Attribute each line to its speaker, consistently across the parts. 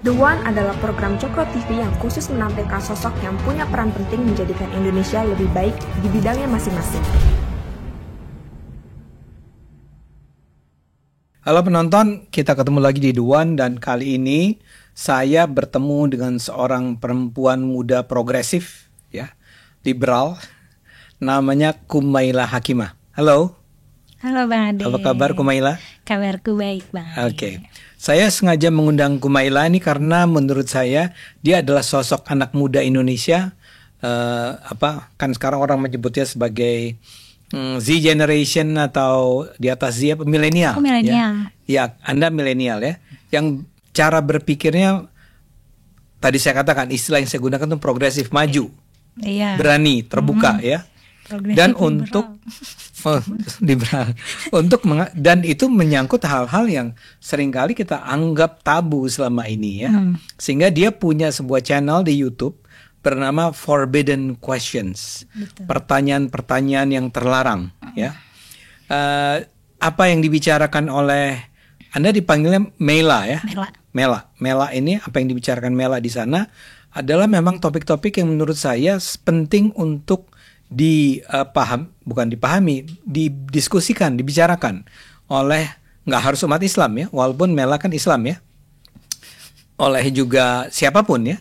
Speaker 1: The One adalah program Cokro TV yang khusus menampilkan sosok yang punya peran penting menjadikan Indonesia lebih baik di bidangnya masing-masing.
Speaker 2: Halo penonton, kita ketemu lagi di The One dan kali ini saya bertemu dengan seorang perempuan muda progresif, ya, liberal, namanya Kumaila Hakimah. Halo.
Speaker 3: Halo Bang Ade.
Speaker 2: Apa kabar Kumaila?
Speaker 3: Kabarku baik Bang.
Speaker 2: Oke. Saya sengaja mengundang Kumaila ini karena menurut saya dia adalah sosok anak muda Indonesia. Kan sekarang orang menyebutnya sebagai Z generation atau di atas Z, milenial.
Speaker 3: Milenial.
Speaker 2: Ya, Anda milenial ya. Yang cara berpikirnya tadi saya katakan istilah yang saya gunakan itu progresif, maju,
Speaker 3: Iya.
Speaker 2: berani, terbuka ya.
Speaker 3: Progresif
Speaker 2: Dan
Speaker 3: liberal.
Speaker 2: untuk liberal, dan itu menyangkut hal-hal yang seringkali kita anggap tabu selama ini ya. Sehingga dia punya sebuah channel di YouTube bernama Forbidden Questions.
Speaker 3: Betul.
Speaker 2: Pertanyaan-pertanyaan yang terlarang ya. Apa yang dibicarakan oleh Anda dipanggilnya Mela ya? Mela ini apa yang dibicarakan Mela di sana adalah memang topik-topik yang menurut saya penting untuk didiskusikan, dibicarakan oleh nggak harus umat Islam ya, walaupun Mela kan Islam ya, oleh juga siapapun ya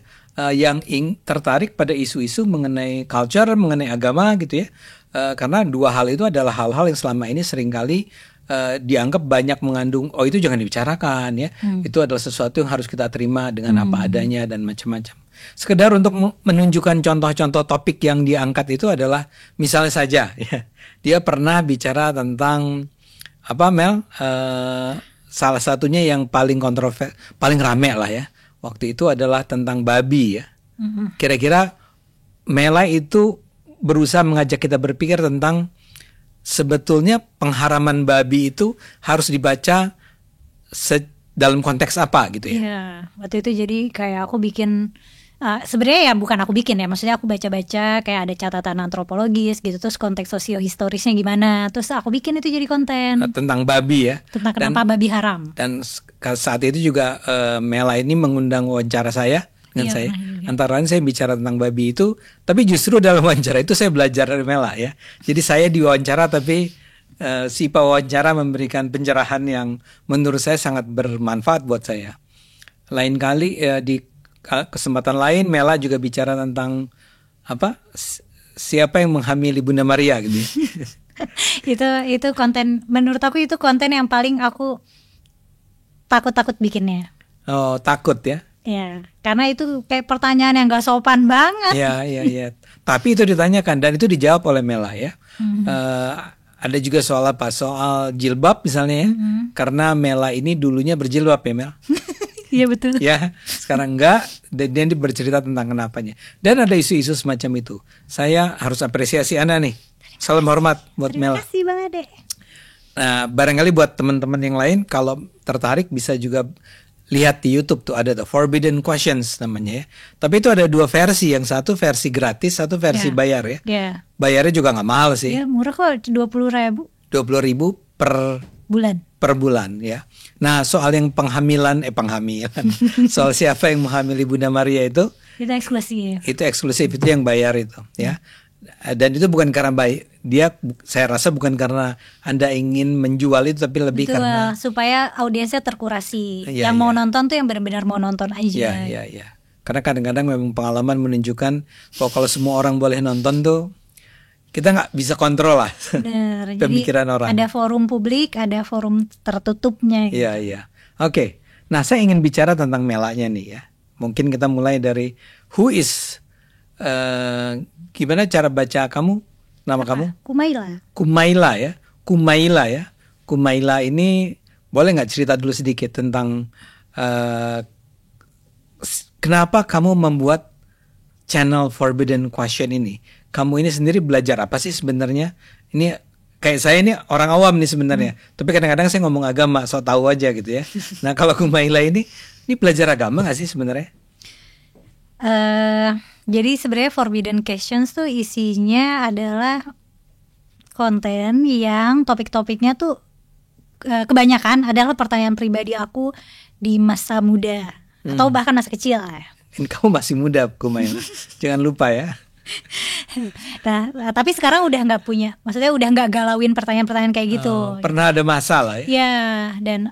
Speaker 2: yang tertarik pada isu-isu mengenai culture, mengenai agama gitu ya, karena dua hal itu adalah hal-hal yang selama ini seringkali dianggap banyak mengandung, oh itu jangan dibicarakan ya, itu adalah sesuatu yang harus kita terima dengan apa adanya dan macam-macam. Sekedar untuk menunjukkan contoh-contoh topik yang diangkat itu adalah misalnya saja ya, dia pernah bicara tentang apa Mel, salah satunya yang paling paling rame lah ya waktu itu adalah tentang babi ya. Kira-kira Mela itu berusaha mengajak kita berpikir tentang sebetulnya pengharaman babi itu harus dibaca dalam konteks apa gitu ya.
Speaker 3: Iya, waktu itu jadi kayak aku bikin, sebenarnya ya bukan aku bikin ya, maksudnya aku baca-baca kayak ada catatan antropologis gitu, terus konteks sosiohistorisnya gimana, terus aku bikin itu jadi konten
Speaker 2: tentang babi ya.
Speaker 3: tentang kenapa babi haram.
Speaker 2: Dan saat itu juga Mela ini mengundang wawancara saya dengan saya. Antara lain saya bicara tentang babi itu, tapi justru dalam wawancara itu saya belajar dari Mela ya. Jadi saya diwawancara tapi si pewawancara memberikan pencerahan yang menurut saya sangat bermanfaat buat saya. Lain kali di kesempatan lain Mela juga bicara tentang apa? Siapa yang menghamili Bunda Maria gitu.
Speaker 3: itu konten, menurut aku itu konten yang paling aku takut bikinnya.
Speaker 2: Oh, takut ya.
Speaker 3: Ya, karena itu kayak pertanyaan yang gak sopan banget.
Speaker 2: Iya. Tapi itu ditanyakan dan itu dijawab oleh Mela ya. Ada juga soal apa? Soal jilbab misalnya ya. Karena Mela ini dulunya berjilbab ya Mel.
Speaker 3: Iya betul.
Speaker 2: Ya, sekarang enggak. Dan dia bercerita tentang kenapanya. Dan ada isu-isu semacam itu. Saya harus apresiasi Anda nih. Salam hormat buat Mela.
Speaker 3: Terima kasih Bang Ade.
Speaker 2: Nah, barangkali buat teman-teman yang lain kalau tertarik bisa juga lihat di YouTube tuh ada The Forbidden Questions namanya ya. Tapi itu ada dua versi, yang satu versi gratis, satu versi bayar ya. Bayarnya juga nggak mahal sih.
Speaker 3: Ya murah kok, 20.000.
Speaker 2: 20.000 per bulan ya. Nah soal yang penghamilan, soal siapa yang menghamili Bunda Maria itu
Speaker 3: eksklusif.
Speaker 2: Itu eksklusif, itu yang bayar itu ya. Dan itu bukan karena saya rasa bukan karena Anda ingin menjual itu, tapi lebih
Speaker 3: betul,
Speaker 2: karena
Speaker 3: supaya audiensnya terkurasi. Yang mau nonton tuh yang benar-benar mau nonton aja.
Speaker 2: Iya. Karena kadang-kadang memang pengalaman menunjukkan bahwa kalau semua orang boleh nonton tuh kita nggak bisa kontrol lah.
Speaker 3: Benar.
Speaker 2: Pemikiran
Speaker 3: jadi
Speaker 2: orang.
Speaker 3: Ada forum publik, ada forum tertutupnya. Gitu.
Speaker 2: Iya. Oke. Nah saya ingin bicara tentang Melanya nih ya. Mungkin kita mulai dari who is. Gimana cara baca kamu? Nama kamu? Kumaila ya. Kumaila ini boleh nggak cerita dulu sedikit tentang kenapa kamu membuat channel Forbidden Question ini? Kamu ini sendiri belajar apa sih sebenarnya? Ini kayak saya ini orang awam nih sebenarnya. Tapi kadang-kadang saya ngomong agama, so tahu aja gitu ya. Nah kalau Kumaila ini belajar agama nggak sih sebenarnya?
Speaker 3: Jadi sebenarnya Forbidden Questions tuh isinya adalah konten yang topik-topiknya tuh kebanyakan adalah pertanyaan pribadi aku di masa muda. atau bahkan masa kecil.
Speaker 2: Ini kamu masih muda, Kumaila. Jangan lupa ya.
Speaker 3: Nah, tapi sekarang udah nggak punya, maksudnya udah nggak galauin pertanyaan-pertanyaan kayak gitu.
Speaker 2: Pernah ada masalah ya?
Speaker 3: Ya, dan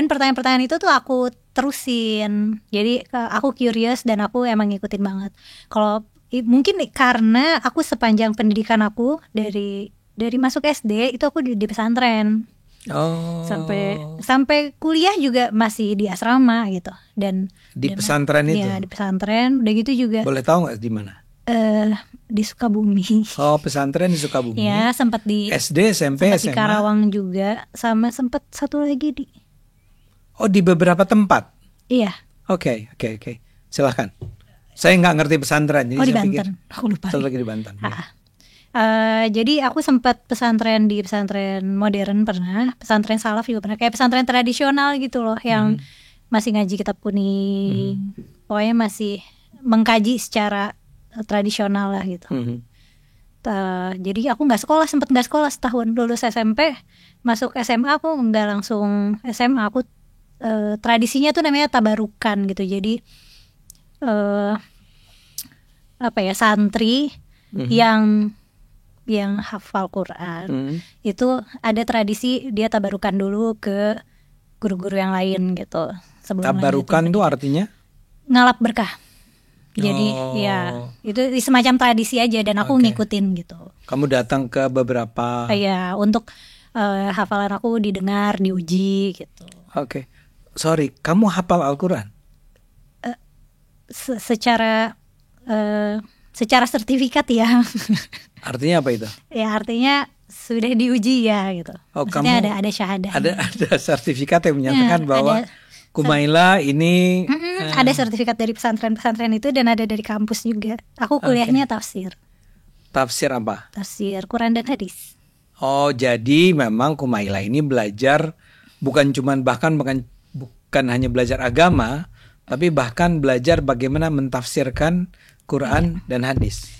Speaker 3: pertanyaan-pertanyaan itu tuh aku terusin. Jadi aku curious dan aku emang ngikutin banget. Kalau mungkin karena aku sepanjang pendidikan aku dari masuk SD itu aku di pesantren.
Speaker 2: Oh.
Speaker 3: Sampai kuliah juga masih di asrama gitu. Dan
Speaker 2: di pesantren itu?
Speaker 3: Iya, di pesantren. Udah gitu juga.
Speaker 2: Boleh tahu nggak di mana?
Speaker 3: Di Sukabumi.
Speaker 2: Oh, pesantren di Sukabumi.
Speaker 3: Ya, sempat di
Speaker 2: SD, SMP,
Speaker 3: sempat
Speaker 2: SMA.
Speaker 3: di Karawang juga, sama sempat satu lagi di.
Speaker 2: Oh, di beberapa tempat.
Speaker 3: Iya.
Speaker 2: Oke. Silahkan. Saya nggak ngerti pesantren, jadi
Speaker 3: di
Speaker 2: saya
Speaker 3: Banten.
Speaker 2: pikir
Speaker 3: Aku lupa.
Speaker 2: satu lagi di Banten. Ya.
Speaker 3: Jadi aku sempat pesantren di pesantren modern pernah, pesantren salaf juga pernah, kayak pesantren tradisional gitu loh, yang masih ngaji kitab kuning, pokoknya masih mengkaji secara tradisional lah gitu. Jadi aku sempat nggak sekolah setahun, lulus SMP, masuk SMA aku nggak langsung SMA, aku tradisinya tuh namanya tabarukan gitu. Jadi santri yang hafal Quran itu ada tradisi dia tabarukan dulu ke guru-guru yang lain gitu.
Speaker 2: Tabarukan itu artinya
Speaker 3: ngalap berkah. Jadi ya itu semacam tradisi aja dan aku ngikutin gitu.
Speaker 2: Kamu datang ke beberapa
Speaker 3: untuk hafalan aku didengar, diuji gitu.
Speaker 2: Oke. Sorry, kamu hafal Al-Quran?
Speaker 3: Secara sertifikat ya.
Speaker 2: Artinya apa itu?
Speaker 3: Ya artinya sudah diuji ya gitu.
Speaker 2: Oh,
Speaker 3: maksudnya
Speaker 2: kamu
Speaker 3: ada syahadah.
Speaker 2: Ada sertifikat yang menyatakan bahwa Kumaila ini
Speaker 3: ada sertifikat dari pesantren-pesantren itu dan ada dari kampus juga. Aku kuliahnya tafsir.
Speaker 2: Tafsir apa?
Speaker 3: Tafsir Quran dan hadis.
Speaker 2: Oh, jadi memang Kumaila ini belajar bukan hanya belajar agama, tapi bahkan belajar bagaimana mentafsirkan Quran dan hadis.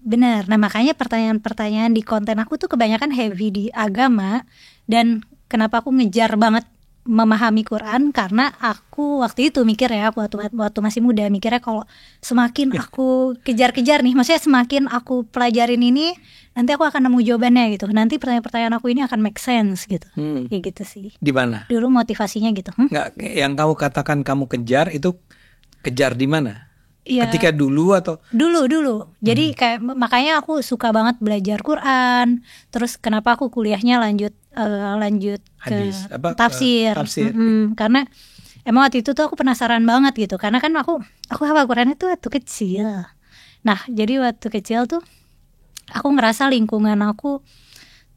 Speaker 3: Benar, nah makanya pertanyaan-pertanyaan di konten aku tuh kebanyakan heavy di agama. Dan kenapa aku ngejar banget memahami Quran, karena aku waktu itu mikir ya, waktu masih muda mikirnya kalau semakin aku kejar-kejar nih, maksudnya semakin aku pelajarin ini, nanti aku akan nemu jawabannya gitu. Nanti pertanyaan-pertanyaan aku ini akan make sense gitu. Kayak gitu sih.
Speaker 2: Di mana?
Speaker 3: Dulu motivasinya gitu.
Speaker 2: Nggak, yang kamu katakan kamu kejar itu kejar di mana?
Speaker 3: Ya,
Speaker 2: ketika dulu atau
Speaker 3: dulu jadi kayak makanya aku suka banget belajar Quran. Terus kenapa aku kuliahnya lanjut
Speaker 2: hadis,
Speaker 3: ke tafsir. Karena emang waktu itu tuh aku penasaran banget gitu, karena kan aku hafal Quran itu waktu kecil. Nah jadi waktu kecil tuh aku ngerasa lingkungan aku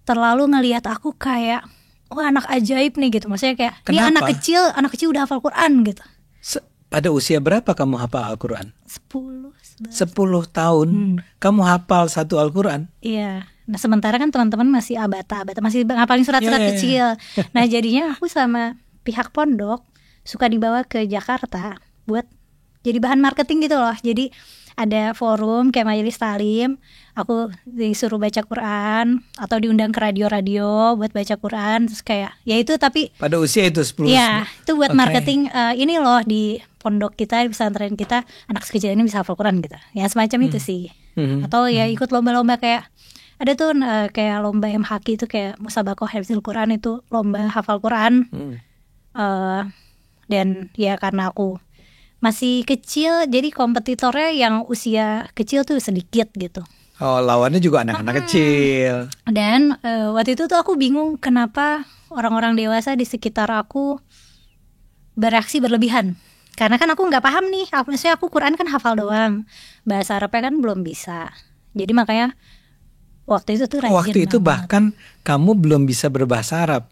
Speaker 3: terlalu ngelihat aku kayak anak ajaib nih gitu. Maksudnya kayak ini anak kecil udah hafal Quran gitu.
Speaker 2: Pada usia berapa kamu hafal Al-Quran?
Speaker 3: 10
Speaker 2: tahun kamu hafal satu Al-Quran?
Speaker 3: Iya. Nah sementara kan teman-teman masih abata masih ngapalin surat-surat kecil. Nah jadinya aku sama pihak pondok suka dibawa ke Jakarta buat jadi bahan marketing gitu loh. Jadi ada forum kayak majelis talim, aku disuruh baca Quran atau diundang ke radio-radio buat baca Quran. Terus kayak ya itu, tapi
Speaker 2: pada usia itu 10.
Speaker 3: Ya itu buat marketing, ini loh di pondok kita, di pesantren kita, anak sekecil ini bisa hafal Quran gitu. Ya semacam itu sih. Atau ya ikut lomba-lomba kayak ada tuh kayak lomba MHQ itu kayak Musabaqah Hafizul Quran, itu lomba hafal Quran. Dan ya karena aku masih kecil, jadi kompetitornya yang usia kecil tuh sedikit gitu.
Speaker 2: Oh, lawannya juga anak-anak kecil.
Speaker 3: Dan waktu itu tuh aku bingung kenapa orang-orang dewasa di sekitar aku bereaksi berlebihan. Karena kan aku nggak paham nih, maksudnya aku Quran kan hafal doang, bahasa Arabnya kan belum bisa. Jadi makanya waktu itu tuh rajin.
Speaker 2: Waktu itu bahkan kamu belum bisa berbahasa Arab,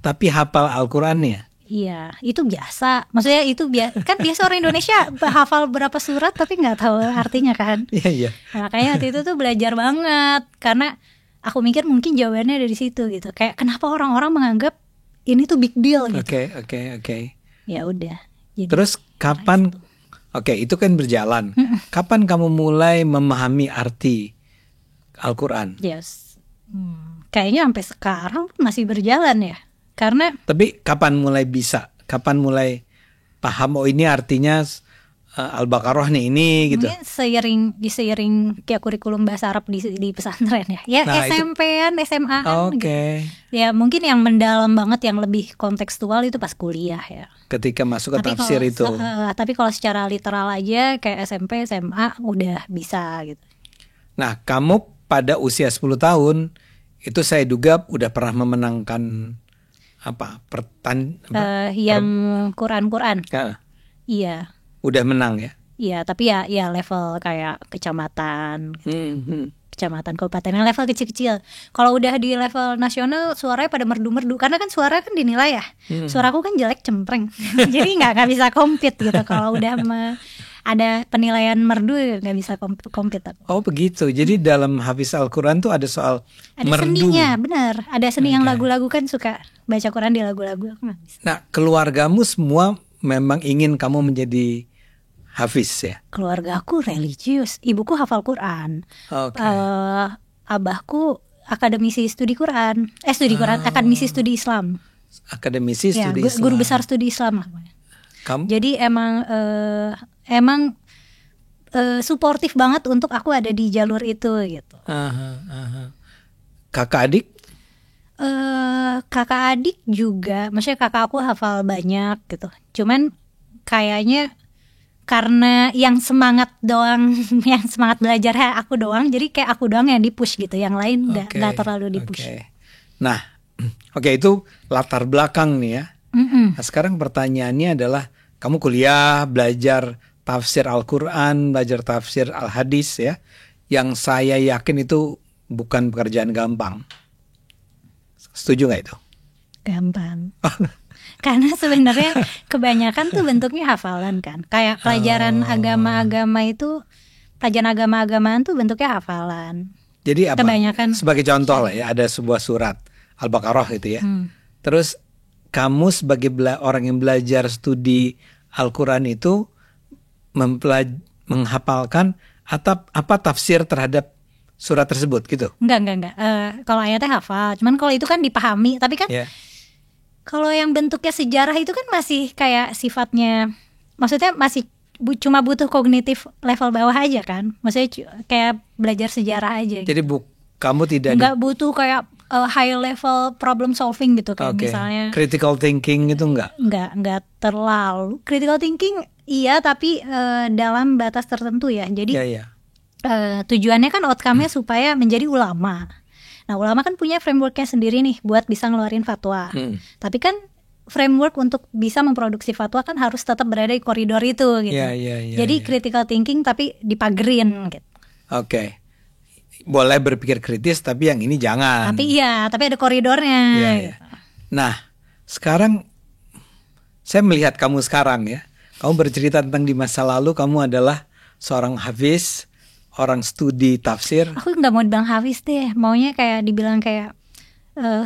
Speaker 2: tapi hafal Al-Qurannya.
Speaker 3: Iya, itu biasa. Maksudnya itu kan biasa orang Indonesia hafal berapa surat tapi nggak tahu artinya kan.
Speaker 2: Iya.
Speaker 3: Nah, makanya waktu itu tuh belajar banget, karena aku mikir mungkin jawabannya dari situ gitu. Kayak kenapa orang-orang menganggap ini tuh big deal gitu.
Speaker 2: Oke.
Speaker 3: Ya udah.
Speaker 2: Terus kapan? Oke, itu kan berjalan. Kapan kamu mulai memahami arti Al-Quran?
Speaker 3: Yes. Kayaknya sampai sekarang masih berjalan ya. Karena
Speaker 2: tapi kapan mulai bisa? Kapan mulai paham, oh ini artinya Al-Baqarah nih ini gitu.
Speaker 3: Mungkin seiring kayak kurikulum bahasa Arab di pesantren ya. Ya
Speaker 2: Nah,
Speaker 3: SMP-an, SMA-an
Speaker 2: Oke.
Speaker 3: gitu. Ya mungkin yang mendalam banget, yang lebih kontekstual itu pas kuliah ya.
Speaker 2: Ketika masuk ke
Speaker 3: Tapi
Speaker 2: tafsir
Speaker 3: kalau,
Speaker 2: itu.
Speaker 3: tapi kalau secara literal aja kayak SMP, SMA udah bisa gitu.
Speaker 2: Nah, kamu pada usia 10 tahun itu saya duga udah pernah memenangkan
Speaker 3: Yang Quran.
Speaker 2: Ya,
Speaker 3: Iya.
Speaker 2: udah menang ya.
Speaker 3: Iya, tapi ya level kayak kecamatan, kecamatan, kabupaten, yang level kecil-kecil. Kalau udah di level nasional suaranya pada merdu-merdu, karena kan suara kan dinilai ya. Suaraku kan jelek cempreng. Jadi nggak bisa compete gitu. Kalau udah ada penilaian merdu nggak bisa compete aku.
Speaker 2: Oh begitu. Jadi dalam Hafiz Al-Quran tuh ada soal
Speaker 3: Ada
Speaker 2: merdu.
Speaker 3: seninya, benar. Ada seni yang lagu-lagu kan suka baca Quran di lagu-lagu. Aku nggak bisa.
Speaker 2: Nah, keluargamu semua memang ingin kamu menjadi hafiz ya?
Speaker 3: Keluarga aku religius, ibuku hafal Quran.
Speaker 2: Oke.
Speaker 3: Abahku akademisi studi Quran, akademisi studi Islam.
Speaker 2: Akademisi
Speaker 3: Ya,
Speaker 2: studi Islam.
Speaker 3: guru besar studi Islam lah.
Speaker 2: Kamu?
Speaker 3: Jadi emang suportif banget untuk aku ada di jalur itu gitu.
Speaker 2: Aha. Kakak adik?
Speaker 3: Kakak adik juga, maksudnya kakak aku hafal banyak gitu. Cuman kayaknya karena yang semangat doang, yang semangat belajar aku doang, jadi kayak aku doang yang di-push gitu, yang lain nggak terlalu di-push.
Speaker 2: Oke. Nah, itu latar belakang nih ya. Nah, sekarang pertanyaannya adalah kamu kuliah, belajar tafsir Al-Quran, belajar tafsir Al-Hadis ya, yang saya yakin itu bukan pekerjaan gampang. Setuju nggak itu?
Speaker 3: Gampang. Karena sebenarnya kebanyakan tuh bentuknya hafalan kan. Kayak pelajaran agama-agama itu, pelajaran agama-agamaan tuh bentuknya hafalan.
Speaker 2: Jadi apa?
Speaker 3: Kebanyakan.
Speaker 2: Sebagai contoh lah ya, ada sebuah surat Al-Baqarah gitu ya. Terus kamu sebagai orang yang belajar studi Al-Quran itu menghafalkan apa tafsir terhadap surat tersebut gitu?
Speaker 3: Enggak. Kalau ayatnya hafal, cuman kalau itu kan dipahami. Tapi kan kalau yang bentuknya sejarah itu kan masih kayak sifatnya, maksudnya masih cuma butuh kognitif level bawah aja kan. Maksudnya kayak belajar sejarah aja.
Speaker 2: Jadi kamu tidak
Speaker 3: nggak butuh kayak high level problem solving gitu kayak misalnya
Speaker 2: critical thinking itu enggak
Speaker 3: terlalu critical thinking iya, tapi dalam batas tertentu ya. Jadi tujuannya kan outcome-nya supaya menjadi ulama. Nah, ulama kan punya frameworknya sendiri nih buat bisa ngeluarin fatwa. Tapi kan framework untuk bisa memproduksi fatwa kan harus tetap berada di koridor itu gitu. Jadi critical thinking tapi dipagerin gitu.
Speaker 2: Oke. Boleh berpikir kritis tapi yang ini jangan.
Speaker 3: Tapi ada koridornya. Gitu.
Speaker 2: Nah, sekarang saya melihat kamu sekarang ya. Kamu bercerita tentang di masa lalu kamu adalah seorang hafiz, orang studi tafsir.
Speaker 3: Aku nggak mau dibilang hafiz deh, maunya kayak dibilang kayak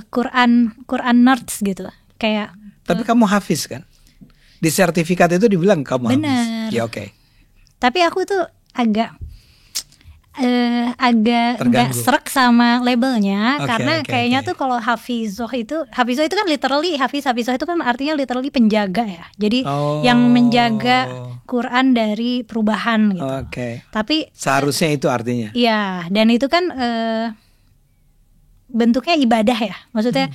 Speaker 3: Quran nerds gitu, kayak.
Speaker 2: Tapi kamu hafiz kan? Di sertifikat itu dibilang kamu
Speaker 3: bener.
Speaker 2: hafiz. Ya oke.
Speaker 3: Tapi aku tuh agak nggak srek sama labelnya, karena kayaknya tuh kalau hafizoh itu kan literally hafizoh itu kan artinya literally penjaga ya. Jadi yang menjaga Quran dari perubahan gitu. Tapi
Speaker 2: seharusnya itu artinya.
Speaker 3: Iya, dan itu kan bentuknya ibadah ya. Maksudnya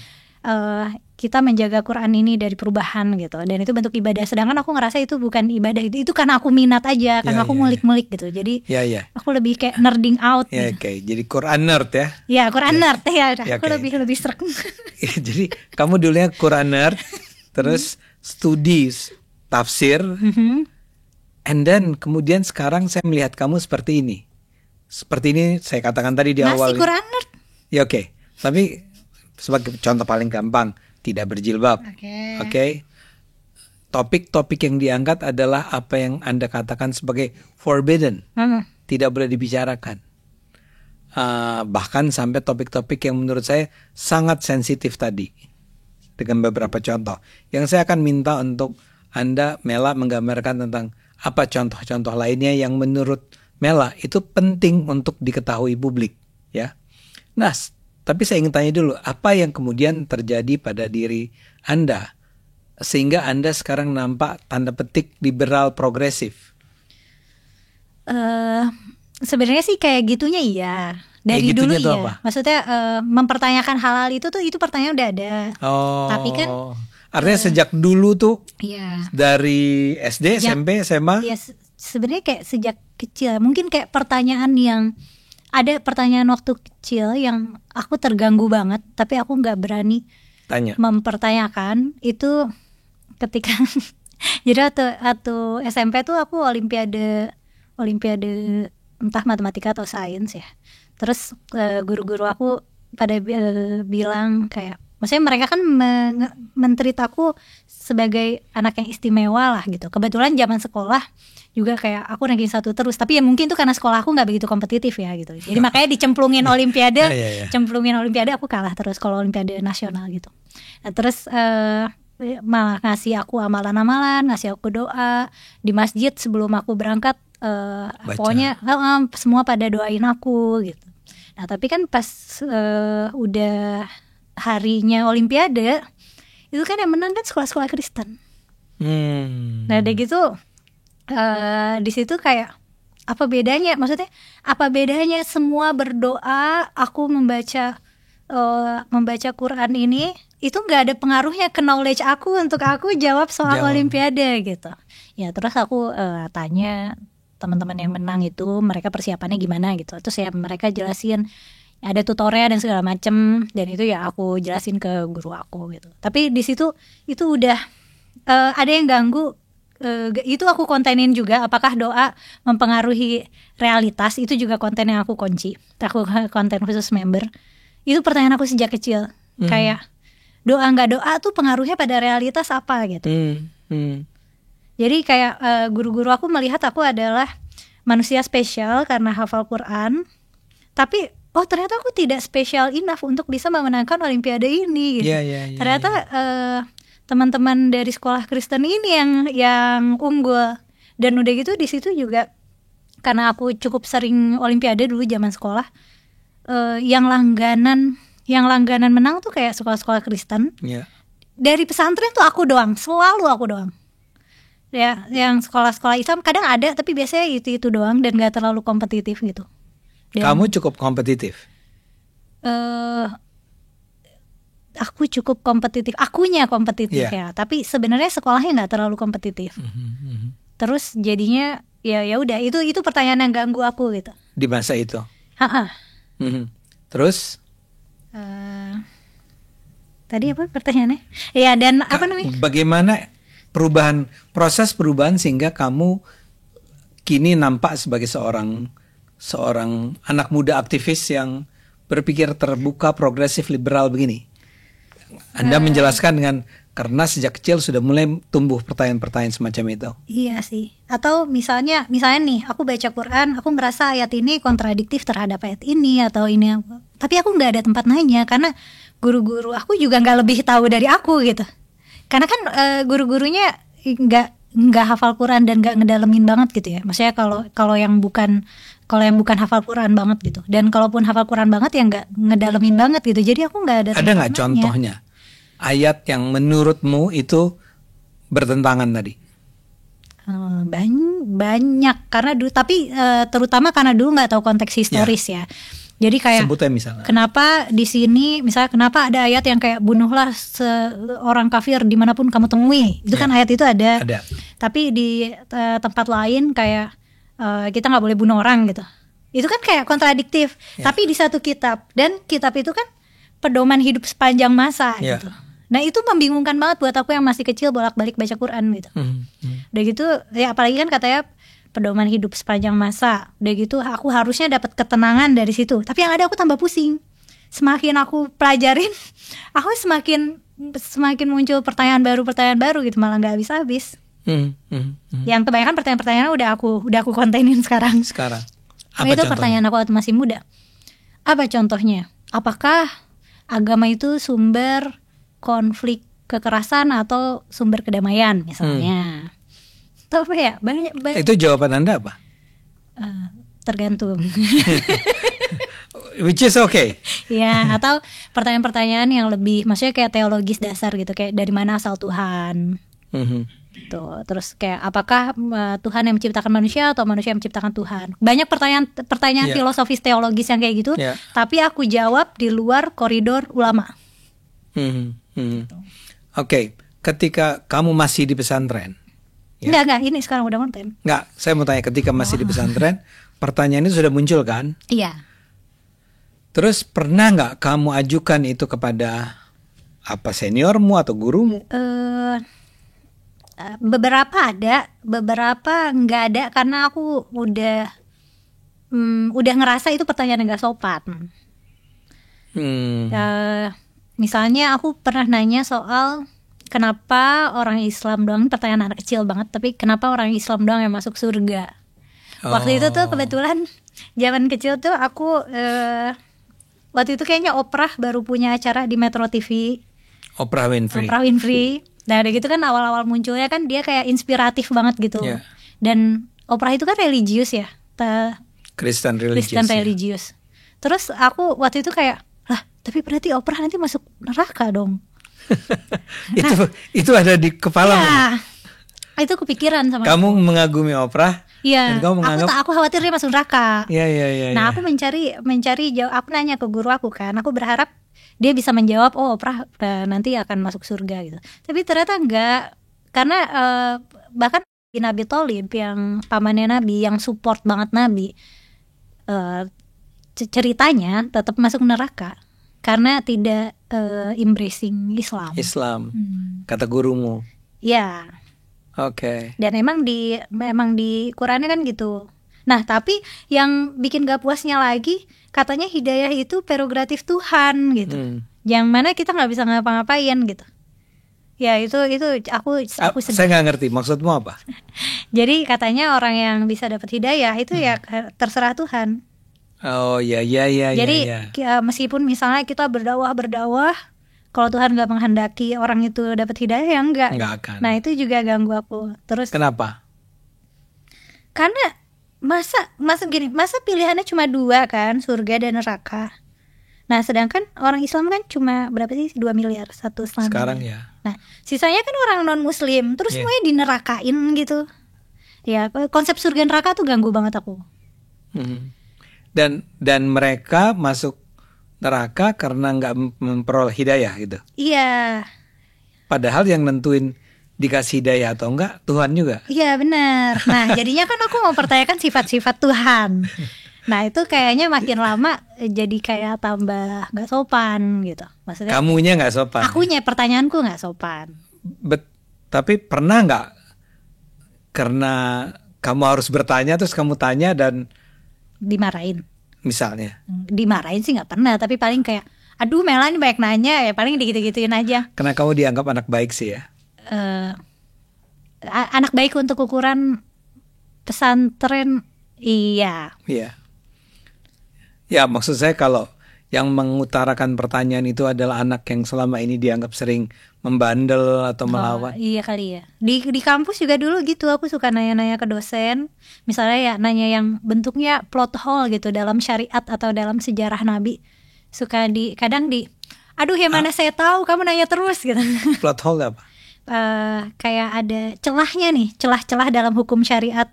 Speaker 3: kita menjaga Quran ini dari perubahan gitu, dan itu bentuk ibadah. Sedangkan aku ngerasa itu bukan ibadah, itu karena aku minat aja, karena aku ngulik-ngulik gitu. Jadi aku lebih kayak nerding out.
Speaker 2: Gitu. Jadi Quran nerd ya?
Speaker 3: Ya Quran nerd ya. Aku lebih srek.
Speaker 2: Jadi kamu dulunya Quran nerd, terus studi tafsir, and then kemudian sekarang saya melihat kamu seperti ini. Seperti ini saya katakan tadi di awal.
Speaker 3: Masih Quran nerd?
Speaker 2: Ya oke. Tapi sebagai contoh paling gampang, tidak berjilbab. Oke. Topik-topik yang diangkat adalah apa yang Anda katakan sebagai forbidden. Tidak boleh dibicarakan. Bahkan sampai topik-topik yang menurut saya sangat sensitif tadi. Dengan beberapa contoh. Yang saya akan minta untuk Anda, Mela, menggambarkan tentang apa contoh-contoh lainnya yang menurut Mela itu penting untuk diketahui publik. Ya. Nah, tapi saya ingin tanya dulu, apa yang kemudian terjadi pada diri Anda sehingga Anda sekarang nampak tanda petik liberal progresif?
Speaker 3: Sebenarnya sih kayak gitunya iya. Dari
Speaker 2: Kayak
Speaker 3: dulu
Speaker 2: gitunya tuh
Speaker 3: iya.
Speaker 2: apa?
Speaker 3: Maksudnya mempertanyakan hal-hal itu tuh itu pertanyaan udah ada.
Speaker 2: Oh,
Speaker 3: Tapi kan
Speaker 2: artinya sejak dulu tuh
Speaker 3: iya.
Speaker 2: dari SD, SMP, SMA?
Speaker 3: Ya sebenarnya kayak sejak kecil. Mungkin kayak pertanyaan yang ada pertanyaan waktu kecil yang aku terganggu banget, tapi aku nggak berani
Speaker 2: Tanya.
Speaker 3: mempertanyakan itu ketika jadi waktu SMP tuh aku olimpiade entah matematika atau sains ya. Terus guru-guru aku pada bilang kayak, maksudnya mereka kan men-treat aku sebagai anak yang istimewa lah gitu. Kebetulan zaman sekolah juga kayak aku ranking 1 terus, tapi ya mungkin tuh karena sekolah aku nggak begitu kompetitif ya gitu. Jadi makanya dicemplungin olimpiade, cemplungin olimpiade aku kalah terus kalau olimpiade nasional gitu. Nah, terus malah ngasih aku amalan-amalan, ngasih aku doa di masjid sebelum aku berangkat. Pokoknya semua pada doain aku gitu. Nah tapi kan pas udah harinya olimpiade itu kan yang menang kan sekolah-sekolah Kristen. Nah udah gitu di situ kayak apa bedanya? Maksudnya apa bedanya semua berdoa, aku membaca Quran ini itu nggak ada pengaruhnya ke knowledge aku untuk aku jawab soal olimpiade gitu. Ya terus aku tanya teman-teman yang menang itu mereka persiapannya gimana gitu. Terus ya mereka jelasin ada tutorial dan segala macem, dan itu ya aku jelasin ke guru aku gitu. Tapi di situ itu udah ada yang ganggu. Itu aku kontenin juga, apakah doa mempengaruhi realitas, itu juga konten yang aku kunci. Aku konten khusus member. Itu pertanyaan aku sejak kecil. Kayak doa nggak doa tuh pengaruhnya pada realitas apa gitu. Jadi kayak guru-guru aku melihat aku adalah manusia spesial karena hafal Quran. Tapi ternyata aku tidak spesial enough untuk bisa memenangkan olimpiade ini gitu. Ternyata teman-teman dari sekolah Kristen ini yang unggul. Dan udah gitu di situ juga karena aku cukup sering olimpiade dulu zaman sekolah, yang langganan menang tuh kayak sekolah-sekolah Kristen. Dari pesantren tuh aku doang, selalu aku doang. Ya, yang sekolah-sekolah Islam kadang ada, tapi biasanya itu doang dan gak terlalu kompetitif gitu.
Speaker 2: Kamu cukup kompetitif?
Speaker 3: Aku cukup kompetitif, akunya kompetitif ya. Tapi sebenarnya sekolahnya gak terlalu kompetitif. Terus jadinya ya udah itu pertanyaan yang ganggu aku gitu.
Speaker 2: Di masa itu? Terus?
Speaker 3: Tadi apa pertanyaannya? Ya dan apa namanya?
Speaker 2: Bagaimana proses perubahan sehingga kamu kini nampak sebagai seorang anak muda aktivis yang berpikir terbuka, progresif, liberal begini? Anda menjelaskan dengan karena sejak kecil sudah mulai tumbuh pertanyaan-pertanyaan semacam itu. Iya
Speaker 3: sih. Atau misalnya nih, aku baca Quran, aku merasa ayat ini kontradiktif terhadap ayat ini atau ini, tapi aku nggak ada tempat nanya karena guru-guru aku juga nggak lebih tahu dari aku gitu. Karena kan guru-gurunya nggak hafal Quran dan nggak ngedalemin banget gitu ya. Maksudnya kalau yang bukan hafal Quran banget gitu. Dan kalaupun hafal Quran banget ya nggak ngedalemin banget gitu. Jadi aku nggak ada.
Speaker 2: Ada nggak contohnya ayat yang menurutmu itu bertentangan tadi?
Speaker 3: Banyak karena dulu, tapi terutama karena dulu nggak tahu konteks historis ya. Jadi kayak
Speaker 2: sebutnya misalnya,
Speaker 3: kenapa di sini misalnya kenapa ada ayat yang kayak bunuhlah seorang kafir dimanapun kamu temui, itu kan ayat itu ada. Tapi di tempat lain kayak kita nggak boleh bunuh orang gitu. Itu kan kayak kontradiktif. Tapi di satu kitab, dan kitab itu kan pedoman hidup sepanjang masa gitu. Nah itu membingungkan banget buat aku yang masih kecil bolak-balik baca Quran gitu. Udah gitu ya, apalagi kan katanya pedoman hidup sepanjang masa. Udah gitu aku harusnya dapat ketenangan dari situ. Tapi yang ada aku tambah pusing. Semakin aku pelajarin, aku semakin muncul pertanyaan baru gitu, malah nggak habis-habis. Yang kebanyakan pertanyaan-pertanyaan udah aku kontenin sekarang.
Speaker 2: Apa
Speaker 3: itu
Speaker 2: contohnya?
Speaker 3: Pertanyaan aku waktu masih muda. Apa contohnya? Apakah agama itu sumber konflik kekerasan atau sumber kedamaian misalnya? Atau apa ya? Banyak.
Speaker 2: Itu jawaban Anda apa?
Speaker 3: Tergantung.
Speaker 2: which is okay.
Speaker 3: Ya, atau pertanyaan-pertanyaan yang lebih maksudnya kayak teologis dasar gitu, kayak dari mana asal Tuhan. Gitu. Terus kayak apakah Tuhan yang menciptakan manusia atau manusia yang menciptakan Tuhan? Banyak pertanyaan filosofis teologis yang kayak gitu, tapi aku jawab di luar koridor ulama.
Speaker 2: Oke, ketika kamu masih di pesantren.
Speaker 3: Enggak, ini sekarang udah konten.
Speaker 2: Enggak, saya mau tanya ketika masih di pesantren, pertanyaan itu sudah muncul kan?
Speaker 3: Iya.
Speaker 2: Terus pernah nggak kamu ajukan itu kepada seniormu atau gurumu?
Speaker 3: Beberapa ada, beberapa nggak ada karena aku udah ngerasa itu pertanyaan yang nggak sopan. Misalnya aku pernah nanya soal kenapa orang Islam doang, pertanyaan anak kecil banget, tapi kenapa orang Islam doang yang masuk surga? Waktu itu tuh kebetulan zaman kecil tuh aku waktu itu kayaknya Oprah baru punya acara di Metro TV.
Speaker 2: Oprah
Speaker 3: Winfrey. Nah, udah gitu kan awal-awal munculnya kan dia kayak inspiratif banget gitu. Dan Oprah itu kan religius ya,
Speaker 2: Kristen
Speaker 3: religius. Terus aku waktu itu kayak, lah, tapi berarti Oprah nanti masuk neraka dong.
Speaker 2: Itu ada di kepala.
Speaker 3: Itu kepikiran sama
Speaker 2: kamu mengagumi Oprah.
Speaker 3: Iya. Aku khawatir dia masuk neraka.
Speaker 2: Iya.
Speaker 3: Nah, aku mencari jawab. Aku nanya ke guru aku kan. Aku berharap dia bisa menjawab, Oprah nanti akan masuk surga gitu. Tapi ternyata enggak, karena bahkan Nabi Tholib yang pamannya Nabi, yang support banget Nabi, ceritanya tetap masuk neraka karena tidak embracing Islam.
Speaker 2: Kata gurumu.
Speaker 3: Ya.
Speaker 2: Oke. Dan
Speaker 3: memang di Qurannya kan gitu. Nah, tapi yang bikin gak puasnya lagi, katanya hidayah itu prerogatif Tuhan gitu. Yang mana kita nggak bisa ngapa-ngapain gitu. Ya itu aku sedih.
Speaker 2: Saya nggak ngerti maksudmu apa.
Speaker 3: Jadi katanya orang yang bisa dapat hidayah itu ya terserah Tuhan.
Speaker 2: Oh ya.
Speaker 3: Jadi meskipun misalnya kita berdakwah, kalau Tuhan nggak menghendaki orang itu dapat hidayah, ya enggak
Speaker 2: akan.
Speaker 3: Nah, itu juga ganggu aku. Terus
Speaker 2: kenapa?
Speaker 3: Karena masa pilihannya cuma 2 kan, surga dan neraka. Nah, sedangkan orang Islam kan cuma berapa sih, 2 miliar, 1,5
Speaker 2: sekarang
Speaker 3: miliar.
Speaker 2: Ya.
Speaker 3: Nah, sisanya kan orang non muslim, terus semuanya dinerakain gitu. Ya, konsep surga neraka tuh ganggu banget aku.
Speaker 2: Dan mereka masuk neraka karena nggak memperoleh hidayah gitu.
Speaker 3: Iya.
Speaker 2: Padahal yang nentuin dikasih hidayah atau enggak Tuhan juga.
Speaker 3: Iya, benar. Nah, jadinya kan aku mau pertanyakan sifat-sifat Tuhan. Nah, itu kayaknya makin lama jadi kayak tambah nggak sopan gitu. Maksudnya
Speaker 2: kamunya nggak sopan.
Speaker 3: Akunya, pertanyaanku nggak sopan.
Speaker 2: Tapi pernah nggak karena kamu harus bertanya terus kamu tanya dan
Speaker 3: dimarahin?
Speaker 2: Misalnya
Speaker 3: dimarahin sih nggak pernah, tapi paling kayak, aduh Mela ini banyak nanya ya, paling digitu-gituin aja.
Speaker 2: Karena kamu dianggap anak baik sih ya.
Speaker 3: Anak baik untuk ukuran pesantren, iya.
Speaker 2: Ya, maksud saya kalau yang mengutarakan pertanyaan itu adalah anak yang selama ini dianggap sering membandel atau melawan.
Speaker 3: Iya kali ya. Di kampus juga dulu gitu, aku suka nanya-nanya ke dosen. Misalnya ya nanya yang bentuknya plot hole gitu dalam syariat atau dalam sejarah Nabi. Suka aduh ya mana saya tahu, kamu nanya terus gitu.
Speaker 2: Plot hole apa?
Speaker 3: Kayak ada celahnya nih, celah-celah dalam hukum syariat.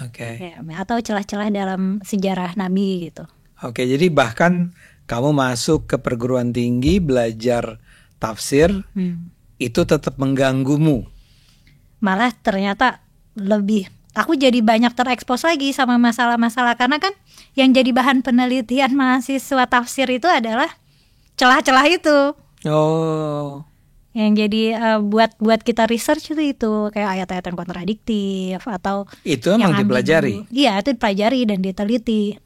Speaker 2: Oke.
Speaker 3: Atau celah-celah dalam sejarah Nabi gitu.
Speaker 2: Oke, jadi bahkan kamu masuk ke perguruan tinggi belajar tafsir, itu tetap mengganggumu.
Speaker 3: Malah ternyata aku jadi banyak terekspos lagi sama masalah-masalah, karena kan yang jadi bahan penelitian mahasiswa tafsir itu adalah celah-celah itu.
Speaker 2: Oh.
Speaker 3: Yang jadi buat kita research itu kayak ayat-ayat yang kontradiktif atau
Speaker 2: itu emang dipelajari.
Speaker 3: Iya, itu dipelajari dan diteliti.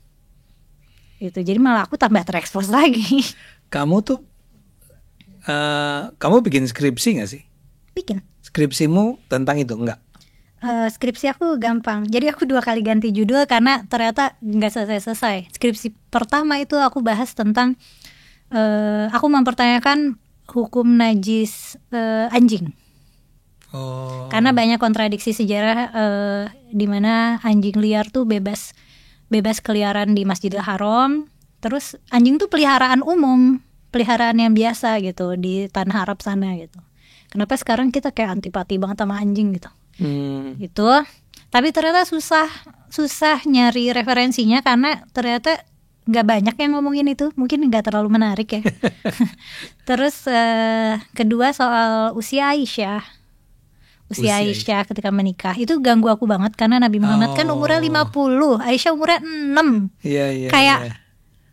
Speaker 3: Itu jadi malah aku tambah terekspos lagi.
Speaker 2: Kamu tuh kamu bikin skripsi gak sih?
Speaker 3: Bikin.
Speaker 2: Skripsimu tentang itu enggak?
Speaker 3: Skripsi aku gampang. Jadi aku 2 kali ganti judul karena ternyata nggak selesai. Skripsi pertama itu aku bahas tentang aku mempertanyakan hukum najis anjing.
Speaker 2: Oh.
Speaker 3: Karena banyak kontradiksi sejarah di mana anjing liar tuh bebas keliaran di Masjidil Haram, Terus anjing tuh peliharaan umum, peliharaan yang biasa gitu di tanah Arab sana gitu. Kenapa sekarang kita kayak antipati banget sama anjing gitu? Gitu. Tapi ternyata susah nyari referensinya karena ternyata nggak banyak yang ngomongin itu, mungkin nggak terlalu menarik ya. Terus kedua soal usia Aisyah. Usia Aisyah ketika menikah itu ganggu aku banget karena Nabi Muhammad kan umurnya 50, Aisyah umurnya 6. Kayak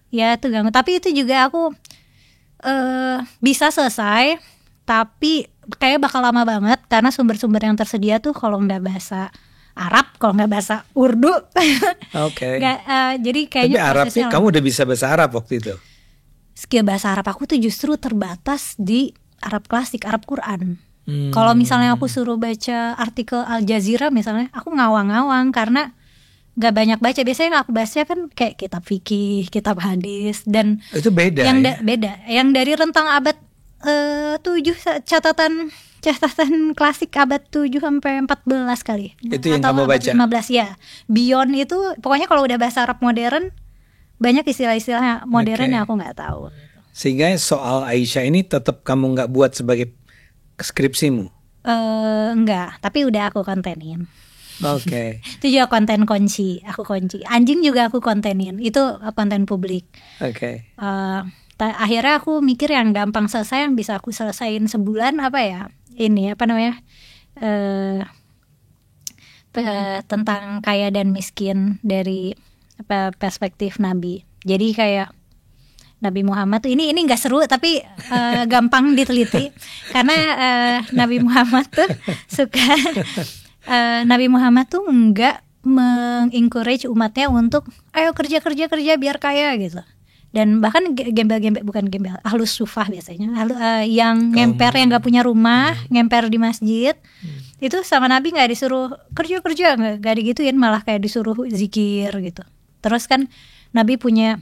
Speaker 3: ya itu ganggu. Tapi itu juga aku bisa selesai, tapi kayak bakal lama banget karena sumber-sumber yang tersedia tuh kalau nggak bahasa Arab, kalau nggak bahasa Urdu.
Speaker 2: Oke.
Speaker 3: Jadi kayaknya
Speaker 2: tapi Arabnya kamu udah bisa bahasa Arab waktu itu?
Speaker 3: Skill bahasa Arab aku tuh justru terbatas di Arab klasik, Arab Quran. Kalau misalnya aku suruh baca artikel Al Jazeera misalnya, aku ngawang-ngawang karena nggak banyak baca. Biasanya yang aku baca kan kayak kitab fikih, kitab hadis, dan
Speaker 2: itu beda.
Speaker 3: Beda. Yang dari rentang abad 7 catatan klasik abad 7 sampai 14 kali.
Speaker 2: Itu yang
Speaker 3: atau
Speaker 2: kamu baca?
Speaker 3: 15 ya. Beyond itu pokoknya kalau udah bahasa Arab modern banyak istilah-istilah modern yang aku nggak tahu. Sehingga
Speaker 2: soal Aisyah ini tetap kamu nggak buat sebagai skripsimu?
Speaker 3: Enggak, tapi udah aku kontenin.
Speaker 2: Oke.
Speaker 3: Itu juga konten kunci, aku kunci. Anjing juga aku kontenin, itu konten publik.
Speaker 2: Oke.
Speaker 3: Akhirnya aku mikir yang gampang selesai, yang bisa aku selesain sebulan apa ya? Ini apa namanya? Tentang kaya dan miskin dari perspektif Nabi. Jadi kayak Nabi Muhammad tuh ini nggak seru tapi gampang diteliti karena Nabi Muhammad tuh Nabi Muhammad tuh nggak mengencourage umatnya untuk ayo kerja biar kaya gitu. Dan bahkan bukan gembel, ahlus sufah biasanya, yang ngemper yang nggak punya rumah, ngemper di masjid, itu sama Nabi nggak disuruh kerja, nggak digituin, malah kayak disuruh zikir gitu. Terus kan Nabi punya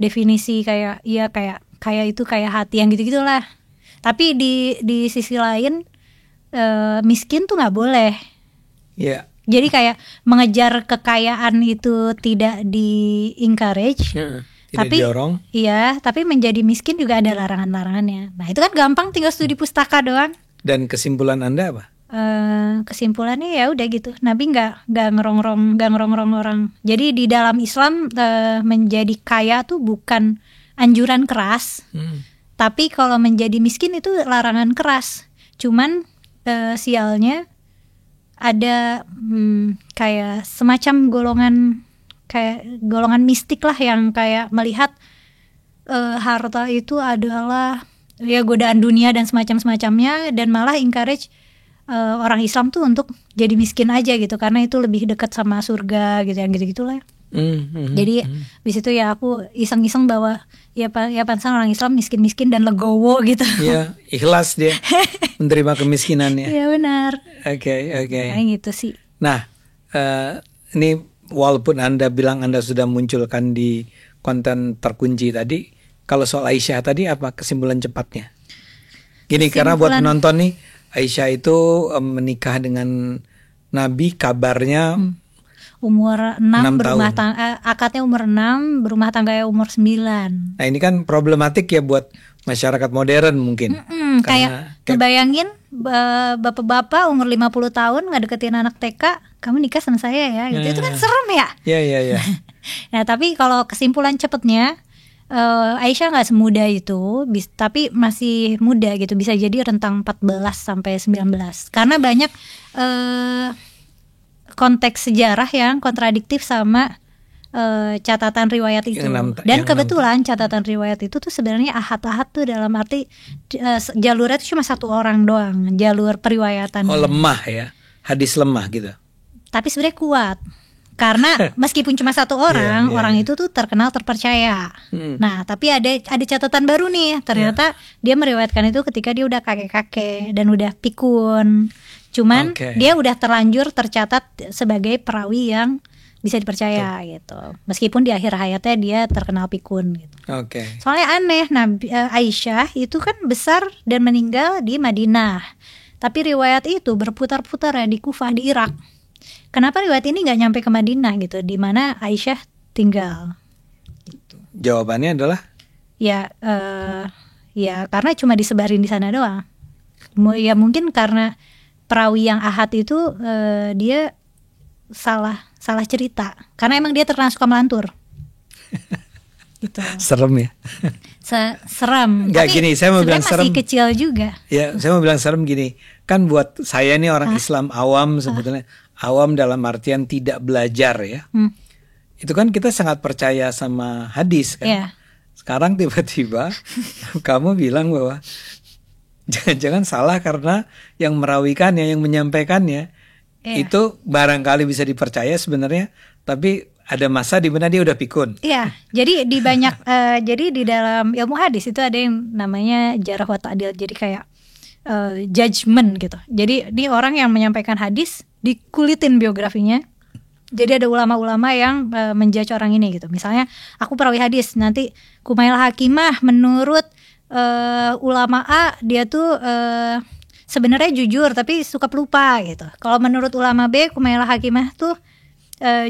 Speaker 3: definisi kayak itu kayak hati yang gitu-gitulah. Tapi di sisi lain miskin tuh nggak boleh.
Speaker 2: Yeah.
Speaker 3: Jadi kayak mengejar kekayaan itu tidak di-encourage.
Speaker 2: Tidak didorong.
Speaker 3: Iya, tapi menjadi miskin juga ada larangan-larangannya. Nah itu kan gampang, tinggal studi pustaka doang.
Speaker 2: Dan kesimpulan Anda apa?
Speaker 3: Kesimpulannya ya udah gitu, Nabi nggak ngerongrong orang. Jadi di dalam Islam menjadi kaya tuh bukan anjuran keras, tapi kalau menjadi miskin itu larangan keras. Cuman sialnya ada kayak semacam golongan mistik lah yang kayak melihat harta itu adalah ya godaan dunia dan semacamnya, dan malah encourage orang Islam tuh untuk jadi miskin aja gitu karena itu lebih dekat sama surga gitu, yang gitu-gitulah. Jadi di situ ya aku iseng-iseng bahwa ya pansan orang Islam miskin-miskin dan legowo gitu.
Speaker 2: Iya, ikhlas dia menerima kemiskinannya.
Speaker 3: Iya benar.
Speaker 2: Oke.
Speaker 3: Kayak gitu sih.
Speaker 2: Nah, ini walaupun Anda bilang Anda sudah munculkan di konten terkunci tadi, kalau soal Aisyah tadi apa kesimpulan cepatnya? Gini, karena buat penonton nih, Aisyah itu menikah dengan Nabi, kabarnya
Speaker 3: umur 6 berumah tangga, akadnya umur 6, berumah tangganya umur 9.
Speaker 2: Nah ini kan problematik ya buat masyarakat modern mungkin.
Speaker 3: Kayak ngebayangin bapak-bapak umur 50 tahun ngedeketin anak TK, kamu nikah sama saya ya gitu. Itu kan serem ya.
Speaker 2: Iya.
Speaker 3: Nah tapi kalau kesimpulan cepatnya, Aisyah nggak semuda itu, tapi masih muda gitu, bisa jadi rentang 14 sampai 19. Karena banyak konteks sejarah yang kontradiktif sama catatan riwayat itu. Dan kebetulan catatan riwayat itu tuh sebenarnya ahad tuh dalam arti jalurnya tuh cuma satu orang doang, jalur periwayatan.
Speaker 2: Oh lemah ya, hadis lemah gitu.
Speaker 3: Tapi sebenarnya kuat. Karena meskipun cuma satu orang, orang itu tuh terkenal terpercaya. Nah, tapi ada catatan baru nih. Ternyata dia meriwayatkan itu ketika dia udah kakek-kakek dan udah pikun. Cuman dia udah terlanjur tercatat sebagai perawi yang bisa dipercaya gitu. Meskipun di akhir hayatnya dia terkenal pikun gitu. Soalnya aneh, Aisyah itu kan besar dan meninggal di Madinah. Tapi riwayat itu berputar-putar ya di Kufah di Irak. Kenapa riwayat ini nggak nyampe ke Madinah gitu, di mana Aisyah tinggal?
Speaker 2: jawabannya adalah
Speaker 3: Ya, ya karena cuma disebarin di sana doang. Ya mungkin karena perawi yang ahad itu dia salah cerita. Karena emang dia terkenal suka melantur. Gitu.
Speaker 2: serem ya.
Speaker 3: Seram.
Speaker 2: Nggak,
Speaker 3: Tapi
Speaker 2: gini, saya mau bilang
Speaker 3: sebenarnya masih
Speaker 2: serem.
Speaker 3: kecil juga.
Speaker 2: Ya, saya mau bilang serem gini. Kan buat saya nih orang Islam awam sebetulnya. Awam dalam artian tidak belajar ya. Itu kan kita sangat percaya sama hadis kan.
Speaker 3: Iya.
Speaker 2: Sekarang tiba-tiba kamu bilang bahwa jangan-jangan salah karena yang merawikannya, yang menyampaikannya itu barangkali bisa dipercaya sebenarnya, tapi ada masa di mana dia udah pikun.
Speaker 3: Iya, jadi di banyak jadi di dalam ilmu hadis itu ada yang namanya jarh wa ta'dil. Jadi kayak judgment gitu. Jadi ini orang yang menyampaikan hadis dikulitin biografinya. Jadi ada ulama-ulama yang menjudge orang ini gitu. Misalnya aku perawi hadis, nanti Kumailah Hakimah menurut ulama A dia tuh sebenarnya jujur tapi suka pelupa gitu. Kalau menurut ulama B Kumailah Hakimah tuh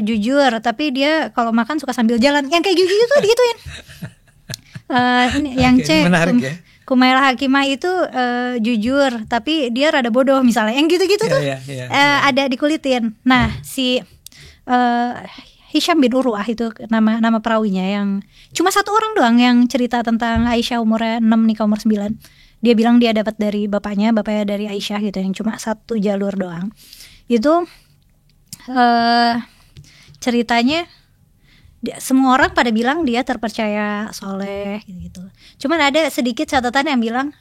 Speaker 3: jujur tapi dia kalau makan suka sambil jalan. Yang kayak gitu tuh digituin. Ini yang C
Speaker 2: menarik ya.
Speaker 3: Kumailah Hakimah itu jujur tapi dia rada bodoh misalnya. Yang gitu-gitu tuh ada dikulitin. Nah, si Hisham bin Urwah itu nama perawinya yang cuma satu orang doang yang cerita tentang Aisyah umurnya 6 nikah umur 9. Dia bilang dia dapat dari bapaknya dari Aisyah gitu, yang cuma satu jalur doang. Itu ceritanya semua orang pada bilang dia terpercaya, soleh gitu. Cuman ada sedikit catatan yang bilang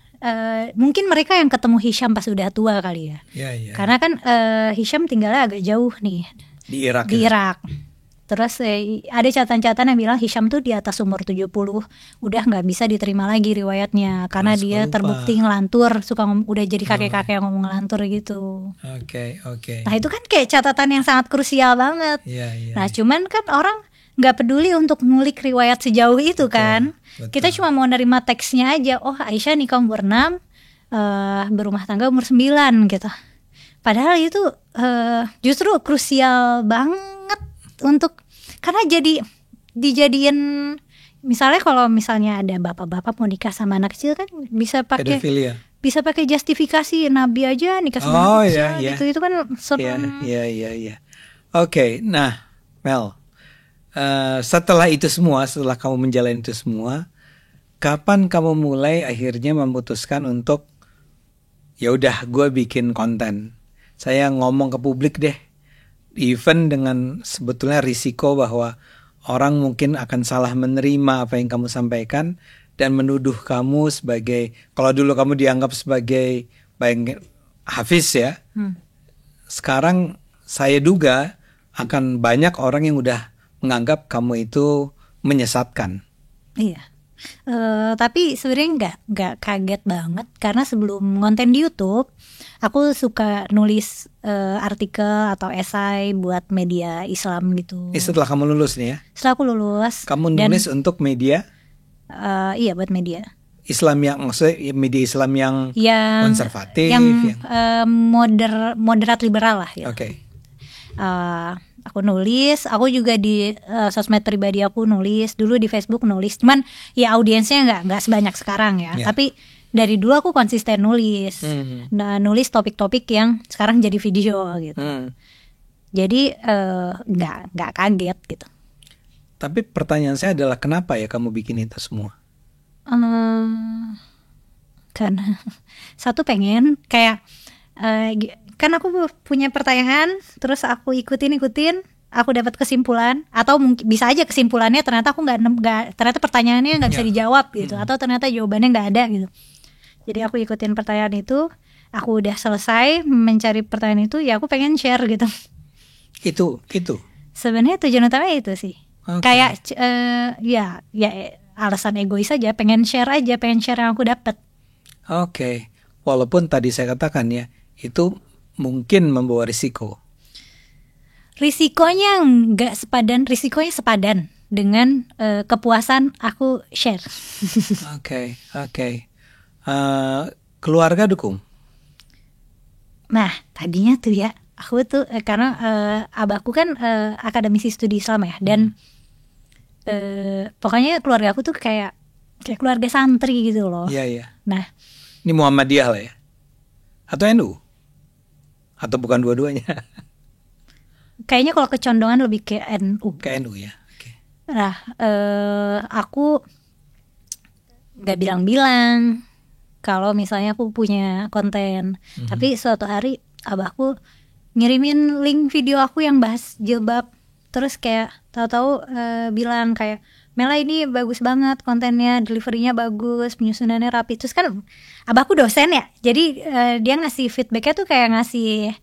Speaker 3: mungkin mereka yang ketemu Hisham pas udah tua kali ya. Karena kan Hisham tinggalnya agak jauh nih
Speaker 2: Di Irak.
Speaker 3: Terus ada catatan-catatan yang bilang Hisham tuh di atas umur 70 udah nggak bisa diterima lagi riwayatnya karena dia terbukti ngelantur, udah jadi kakek-kakek yang ngomong ngelantur gitu.
Speaker 2: Oke.
Speaker 3: Nah itu kan kayak catatan yang sangat krusial banget. Nah cuman kan orang nggak peduli untuk ngulik riwayat sejauh itu kan. Kita cuma mau nerima teksnya aja. Oh Aisyah nikah umur 6, berumah tangga umur 9 gitu. Padahal itu justru krusial banget untuk karena dijadiin misalnya kalau misalnya ada bapak-bapak mau nikah sama anak kecil kan bisa pakai justifikasi Nabi aja nikah sama anak kecil gitu. Itu kan serem.
Speaker 2: Iya. Oke, nah Mel, setelah itu semua, setelah kamu menjalani itu semua, kapan kamu mulai akhirnya memutuskan untuk ya udah gue bikin konten, saya ngomong ke publik deh, even dengan sebetulnya risiko bahwa orang mungkin akan salah menerima apa yang kamu sampaikan dan menuduh kamu sebagai, kalau dulu kamu dianggap sebagai hafiz ya, sekarang saya duga akan banyak orang yang udah menganggap kamu itu menyesatkan.
Speaker 3: Iya. Tapi sebenarnya nggak kaget banget karena sebelum konten di YouTube aku suka nulis artikel atau esai buat media Islam gitu.
Speaker 2: Setelah kamu lulus nih ya?
Speaker 3: Setelah aku lulus.
Speaker 2: Kamu nulis untuk media?
Speaker 3: Iya buat media
Speaker 2: Islam yang maksudnya media Islam yang konservatif,
Speaker 3: yang moderat liberal lah. Gitu.
Speaker 2: Oke.
Speaker 3: Aku nulis, aku juga di sosmed pribadi aku nulis, dulu di Facebook nulis, cuman ya audiensnya nggak sebanyak sekarang ya. Tapi dari dulu aku konsisten nulis, nah, nulis topik-topik yang sekarang jadi video gitu. Jadi nggak kaget gitu.
Speaker 2: Tapi pertanyaan saya adalah kenapa ya kamu bikin itu semua?
Speaker 3: Karena satu pengen kayak kan aku punya pertanyaan, terus aku ikutin, aku dapat kesimpulan, atau mungkin bisa aja kesimpulannya ternyata aku ternyata pertanyaannya nggak bisa dijawab gitu, atau ternyata jawabannya nggak ada gitu. Jadi aku ikutin pertanyaan itu, aku udah selesai mencari pertanyaan itu, ya aku pengen share gitu.
Speaker 2: Itu.
Speaker 3: Sebenarnya tujuan utamanya itu sih. Kayak ya alasan egois aja, pengen share yang aku dapat.
Speaker 2: Oke. Walaupun tadi saya katakan ya, itu mungkin membawa risiko.
Speaker 3: Risikonya risikonya sepadan dengan kepuasan aku share.
Speaker 2: Oke. Keluarga dukung?
Speaker 3: Nah, tadinya tuh ya, aku tuh karena abahku kan akademisi studi Islam ya, dan pokoknya keluarga aku tuh kayak keluarga santri gitu loh.
Speaker 2: Iya, iya.
Speaker 3: Nah,
Speaker 2: Ini Muhammadiyah lah ya? Atau NU? Atau bukan dua-duanya?
Speaker 3: kayaknya kalau kecondongan lebih ke NU.
Speaker 2: Ke NU ya. Oke.
Speaker 3: Nah, aku nggak bilang-bilang kalau misalnya aku punya konten. Tapi suatu hari abahku ngirimin link video aku yang bahas jilbab. Terus kayak tahu-tahu bilang kayak, Mela ini bagus banget kontennya, deliverynya bagus, penyusunannya rapi. Terus kan abahku dosen ya, jadi dia ngasih feedbacknya tuh kayak ngasih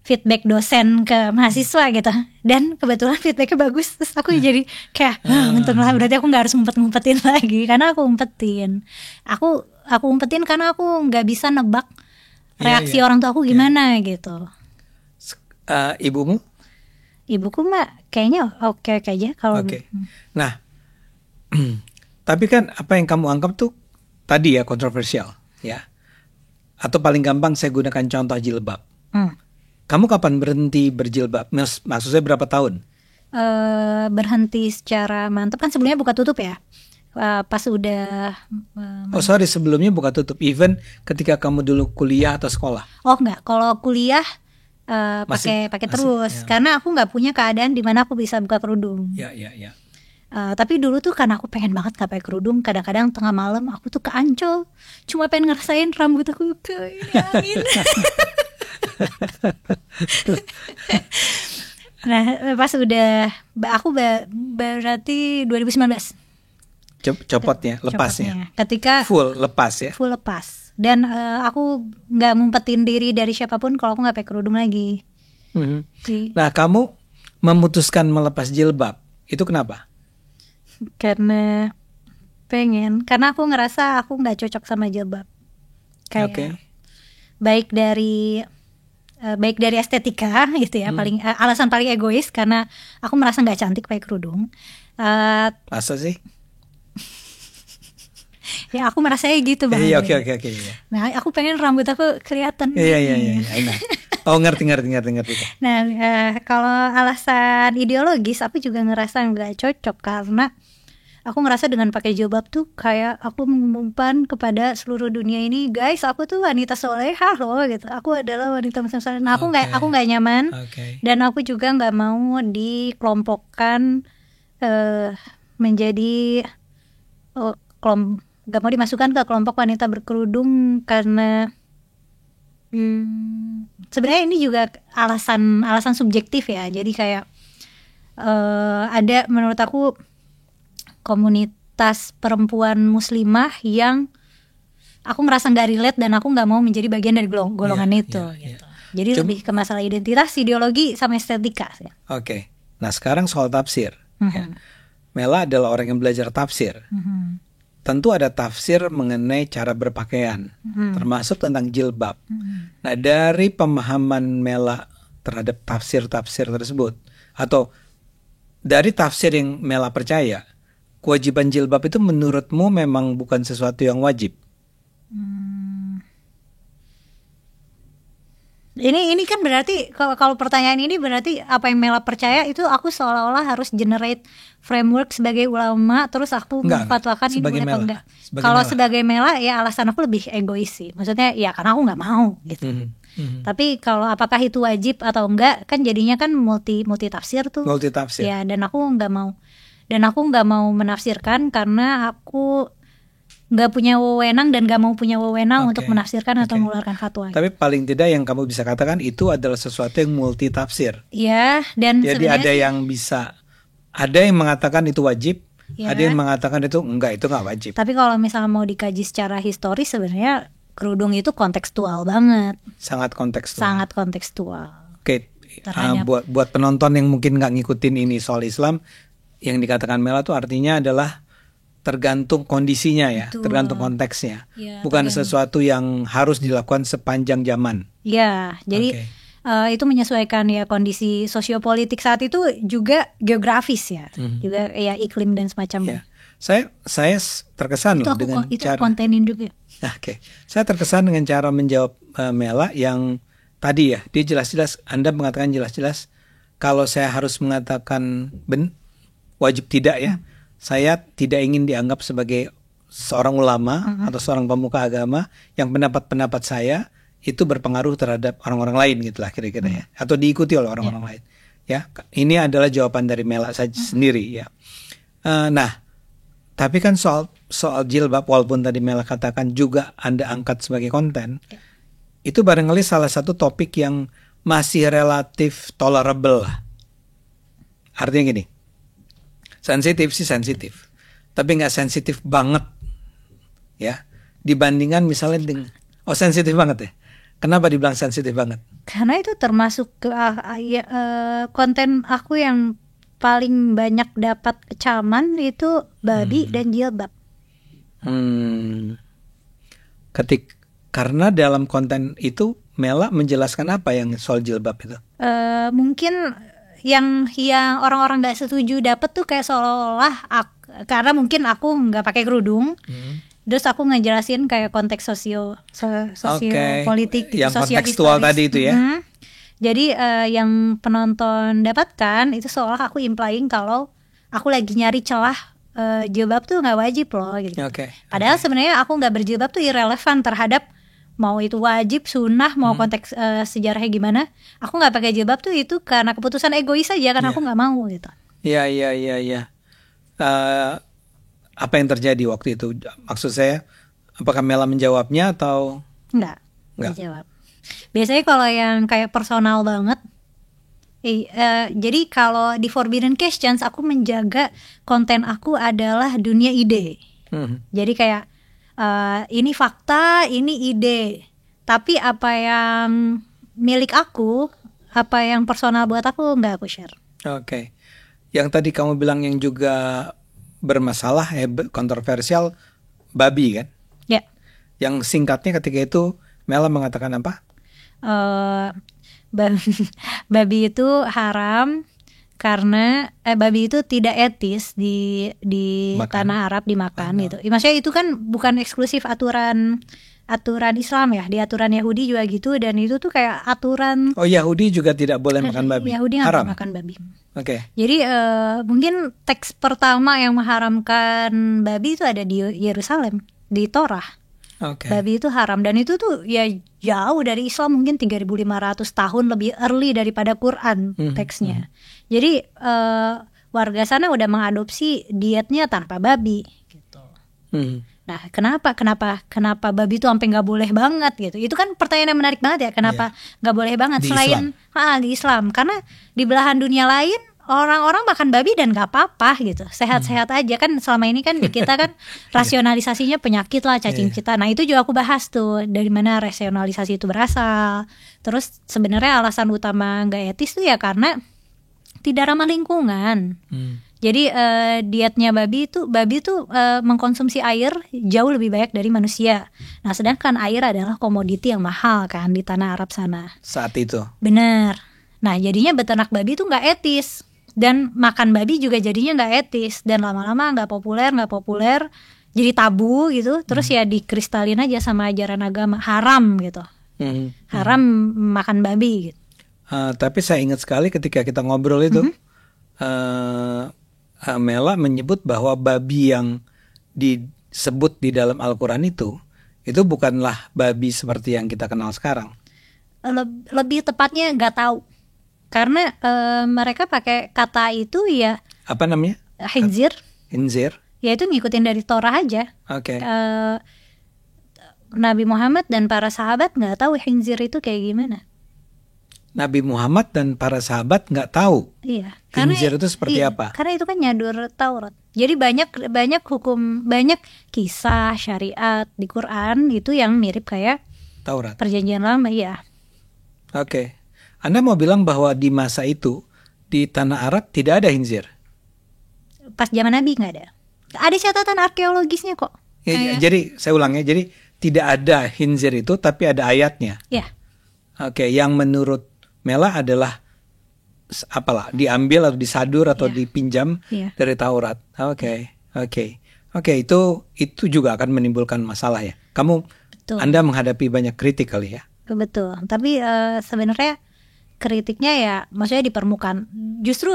Speaker 3: feedback dosen ke mahasiswa gitu. Dan kebetulan feedbacknya bagus. Terus aku jadi kayak, untunglah, berarti aku nggak harus ngumpet-ngumpetin lagi. Karena aku umpetin. Aku umpetin karena aku nggak bisa nebak reaksi orang tua aku gimana gitu.
Speaker 2: Ibumu?
Speaker 3: Ibuku mah kayaknya oke aja kalau.
Speaker 2: Oke. Nah, tapi kan apa yang kamu anggap tuh tadi ya kontroversial ya. Atau paling gampang saya gunakan contoh jilbab. Kamu kapan berhenti berjilbab? Maksud saya berapa tahun?
Speaker 3: Berhenti secara mantap kan sebelumnya buka tutup ya. Pas udah
Speaker 2: Sebelumnya buka tutup. Even ketika kamu dulu kuliah atau sekolah.
Speaker 3: Oh enggak, kalau kuliah pakai terus ya. Karena aku nggak punya keadaan di mana aku bisa buka kerudung.
Speaker 2: Ya.
Speaker 3: Tapi dulu tuh karena aku pengen banget gak pakai kerudung, kadang-kadang tengah malam aku tuh ke Ancol, cuma pengen ngerasain rambut aku ke ini angin. Nah pas udah aku berarti 2019
Speaker 2: copotnya, lepasnya.
Speaker 3: Ketika
Speaker 2: full lepas ya.
Speaker 3: Full lepas. Dan aku nggak ngumpetin diri dari siapapun kalau aku nggak pakai kerudung lagi.
Speaker 2: Nah kamu memutuskan melepas jilbab itu kenapa?
Speaker 3: Karena karena aku ngerasa aku nggak cocok sama jilbab. Kayak baik dari estetika gitu ya, alasan paling egois karena aku merasa nggak cantik pakai kerudung.
Speaker 2: Masa sih?
Speaker 3: Ya aku merasa gitu Bang.
Speaker 2: Iya, oke.
Speaker 3: Nah aku pengen rambut aku kelihatan.
Speaker 2: Iya. Oh ngerti.
Speaker 3: Nah kalau alasan ideologis aku juga ngerasa nggak cocok karena aku ngerasa dengan pakai jilbab tuh kayak aku mengumumkan kepada seluruh dunia ini, guys, aku tuh wanita soleha loh gitu. Aku adalah wanita muslim soleha. Nah aku nggak nyaman. Dan aku juga nggak mau dikelompokkan menjadi nggak mau dimasukkan ke kelompok wanita berkerudung karena sebenarnya ini juga alasan subjektif ya. Jadi kayak ada menurut aku komunitas perempuan muslimah yang aku ngerasa nggak relate dan aku nggak mau menjadi bagian dari golongan itu. Gitu. Jadi lebih ke masalah identitas, ideologi, sama estetika. Ya.
Speaker 2: Oke. Nah sekarang soal tafsir. Ya. Mela adalah orang yang belajar tafsir. Tentu ada tafsir mengenai cara berpakaian, termasuk tentang jilbab. Nah dari pemahaman Mela terhadap tafsir-tafsir tersebut, atau dari tafsir yang Mela percaya, kewajiban jilbab itu menurutmu memang bukan sesuatu yang wajib?
Speaker 3: Ini kan berarti kalau pertanyaan ini berarti apa yang Mela percaya itu aku seolah-olah harus generate framework sebagai ulama terus aku memfatwakan ini boleh apa enggak. Kalau sebagai Mela ya alasan aku lebih egois sih. Maksudnya ya karena aku nggak mau gitu. Tapi kalau apakah itu wajib atau enggak kan jadinya kan multi tafsir tuh.
Speaker 2: Multi tafsir.
Speaker 3: Ya dan aku nggak mau. Dan aku nggak mau menafsirkan karena aku nggak punya wewenang dan nggak mau punya wewenang untuk menafsirkan atau mengeluarkan fatwa.
Speaker 2: Tapi paling tidak yang kamu bisa katakan itu adalah sesuatu yang multi tafsir.
Speaker 3: Iya. Dan
Speaker 2: jadi ada yang bisa, ada yang mengatakan itu wajib, ada yang mengatakan itu nggak wajib.
Speaker 3: Tapi kalau misalnya mau dikaji secara historis sebenarnya kerudung itu kontekstual banget.
Speaker 2: Sangat kontekstual. Oke. Buat penonton yang mungkin nggak ngikutin ini soal Islam, yang dikatakan Mela tuh artinya adalah tergantung kondisinya ya, tergantung konteksnya, bukan sesuatu yang harus dilakukan sepanjang zaman.
Speaker 3: Ya, jadi itu menyesuaikan ya kondisi sosiopolitik saat itu juga geografis ya, juga ya iklim dan semacamnya.
Speaker 2: Saya terkesan
Speaker 3: itu
Speaker 2: loh dengan
Speaker 3: itu
Speaker 2: cara
Speaker 3: kontenin juga.
Speaker 2: Saya terkesan dengan cara menjawab Mela yang tadi ya, dia jelas-jelas Anda mengatakan jelas-jelas kalau saya harus mengatakan wajib tidak ya. saya tidak ingin dianggap sebagai seorang ulama atau seorang pemuka agama yang pendapat-pendapat saya itu berpengaruh terhadap orang-orang lain gitulah kira-kira ya, atau diikuti oleh orang-orang lain. Ya, ini adalah jawaban dari Mela saja sendiri ya. Nah, tapi kan soal jilbab, walaupun tadi Mela katakan juga Anda angkat sebagai konten, itu barangkali salah satu topik yang masih relatif tolerable lah. Artinya gini, sensitif sih sensitif, tapi nggak sensitif banget ya. Dibandingkan misalnya dengan, sensitif banget ya. Kenapa dibilang sensitif banget?
Speaker 3: Karena itu termasuk ke konten aku yang paling banyak dapat kecaman itu babi dan jilbab.
Speaker 2: Karena dalam konten itu Mela menjelaskan apa yang soal jilbab itu?
Speaker 3: Mungkin yang orang-orang nggak setuju dapat tuh kayak seolah-olah karena mungkin aku nggak pakai kerudung. Terus aku ngejelasin kayak konteks politik,
Speaker 2: yang kontekstual tadi itu ya.
Speaker 3: Jadi yang penonton dapatkan itu seolah aku implying kalau aku lagi nyari celah jilbab tuh nggak wajib loh gitu. Padahal sebenarnya aku nggak berjilbab tuh irrelevant terhadap mau itu wajib, sunnah, mau konteks sejarahnya gimana. Aku nggak pakai jilbab tuh itu karena keputusan egois aja, karena aku nggak mau gitu.
Speaker 2: Iya. Apa yang terjadi waktu itu? Maksud saya, apakah Mela menjawabnya atau
Speaker 3: Enggak. Dijawab. Biasanya kalau yang kayak personal banget, jadi kalau di Forbidden Questions aku menjaga konten aku adalah dunia ide. Jadi kayak ini fakta, ini ide. Tapi apa yang milik aku, apa yang personal buat aku nggak aku share.
Speaker 2: Yang tadi kamu bilang yang juga bermasalah, kontroversial, babi kan?
Speaker 3: Ya.
Speaker 2: Yang singkatnya ketika itu Mela mengatakan apa?
Speaker 3: Babi itu haram karena babi itu tidak etis di tanah Arab dimakan gitu. Maksudnya itu kan bukan eksklusif aturan Islam ya, di aturan Yahudi juga gitu, dan itu tuh kayak aturan.
Speaker 2: Yahudi juga tidak boleh makan babi.
Speaker 3: Yahudi nggak boleh makan babi. Jadi mungkin teks pertama yang mengharamkan babi itu ada di Yerusalem, di Torah. Babi itu haram, dan itu tuh ya jauh dari Islam, mungkin 3.500 tahun lebih early daripada Quran teksnya. Jadi warga sana udah mengadopsi dietnya tanpa babi gitu. Nah, kenapa babi itu sampai nggak boleh banget gitu? Itu kan pertanyaan yang menarik banget ya. Kenapa nggak boleh banget
Speaker 2: di
Speaker 3: selain
Speaker 2: Islam.
Speaker 3: Di Islam? Karena di belahan dunia lain orang-orang makan babi dan nggak apa-apa gitu, sehat-sehat aja kan. Selama ini kan di kita kan rasionalisasinya penyakit lah, cacing cita. Nah itu juga aku bahas tuh dari mana rasionalisasi itu berasal. Terus sebenarnya alasan utama nggak etis tuh ya karena tidak ramah lingkungan. Jadi dietnya babi itu mengkonsumsi air jauh lebih banyak dari manusia. Nah sedangkan air adalah komoditi yang mahal kan di tanah Arab sana
Speaker 2: saat itu.
Speaker 3: Benar. Nah jadinya beternak babi itu nggak etis, dan makan babi juga jadinya nggak etis, dan lama-lama nggak populer, jadi tabu gitu. Terus ya dikristalin aja sama ajaran agama, haram gitu. Haram makan babi gitu.
Speaker 2: Tapi saya ingat sekali ketika kita ngobrol itu, Mela menyebut bahwa babi yang disebut di dalam Al-Quran itu bukanlah babi seperti yang kita kenal sekarang.
Speaker 3: Lebih tepatnya nggak tahu, karena mereka pakai kata itu ya. Apa
Speaker 2: namanya?
Speaker 3: Khinzir. Ya itu ngikutin dari Torah aja. Nabi Muhammad dan para sahabat nggak tahu khinzir itu kayak gimana.
Speaker 2: Nabi Muhammad dan para sahabat nggak tahu.
Speaker 3: Iya.
Speaker 2: Khinzir itu seperti apa?
Speaker 3: Karena itu kan nyadur Taurat. Jadi banyak hukum, banyak kisah syariat di Quran itu yang mirip kayak
Speaker 2: Taurat.
Speaker 3: Perjanjian Lama ya.
Speaker 2: Anda mau bilang bahwa di masa itu di tanah Arab tidak ada khinzir?
Speaker 3: Pas zaman Nabi nggak ada. Ada catatan arkeologisnya kok.
Speaker 2: Jadi saya ulang ya. Jadi tidak ada khinzir itu, tapi ada ayatnya.
Speaker 3: Ya.
Speaker 2: Yang menurut Mela adalah apalah, diambil atau disadur atau dipinjam dari Taurat. Itu juga akan menimbulkan masalah ya.
Speaker 3: Betul.
Speaker 2: Anda menghadapi banyak kritik kali ya.
Speaker 3: Betul. Tapi sebenarnya kritiknya ya maksudnya di permukaan. Justru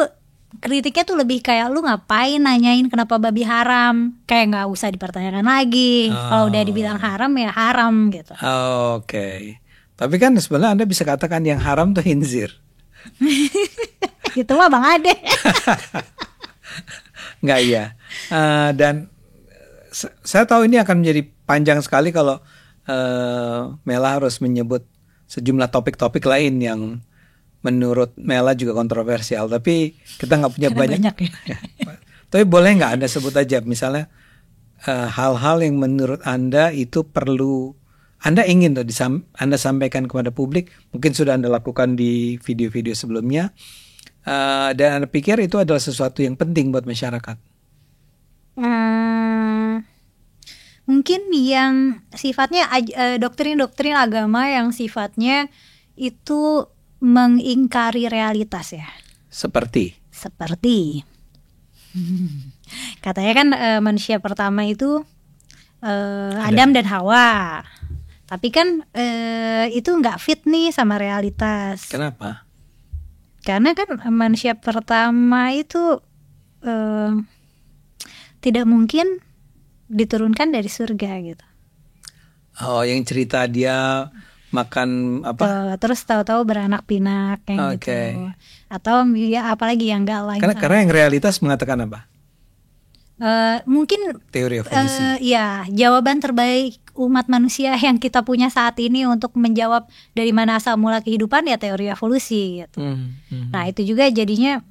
Speaker 3: kritiknya tuh lebih kayak lu ngapain nanyain kenapa babi haram, kayak nggak usah dipertanyakan lagi. Kalau udah dibilang haram ya haram gitu.
Speaker 2: Oke. Tapi kan sebenarnya Anda bisa katakan yang haram tuh khinzir.
Speaker 3: Gitu mah Bang Ade.
Speaker 2: Nggak iya. Dan saya tahu ini akan menjadi panjang sekali kalau Mela harus menyebut sejumlah topik-topik lain yang menurut Mela juga kontroversial. Tapi kita nggak punya banyak.
Speaker 3: Ya.
Speaker 2: Tapi boleh nggak Anda sebut aja misalnya hal-hal yang menurut Anda itu perlu Anda ingin tuh Anda sampaikan kepada publik, mungkin sudah Anda lakukan di video-video sebelumnya, dan Anda pikir itu adalah sesuatu yang penting buat masyarakat.
Speaker 3: Mungkin yang sifatnya doktrin-doktrin agama yang sifatnya itu mengingkari realitas ya. Seperti katanya kan manusia pertama itu Adam dan Hawa. Tapi kan itu nggak fit nih sama realitas.
Speaker 2: Kenapa?
Speaker 3: Karena kan manusia pertama itu tidak mungkin diturunkan dari surga gitu.
Speaker 2: Oh, yang cerita dia makan apa?
Speaker 3: Terus tahu-tahu beranak pinak kayak gitu. Atau ya apalagi yang nggak lain.
Speaker 2: Karena yang realitas mengatakan apa?
Speaker 3: Mungkin
Speaker 2: teori evolusi.
Speaker 3: Ya, jawaban terbaik umat manusia yang kita punya saat ini untuk menjawab dari mana asal mula kehidupan ya teori evolusi gitu. Nah, itu juga jadinya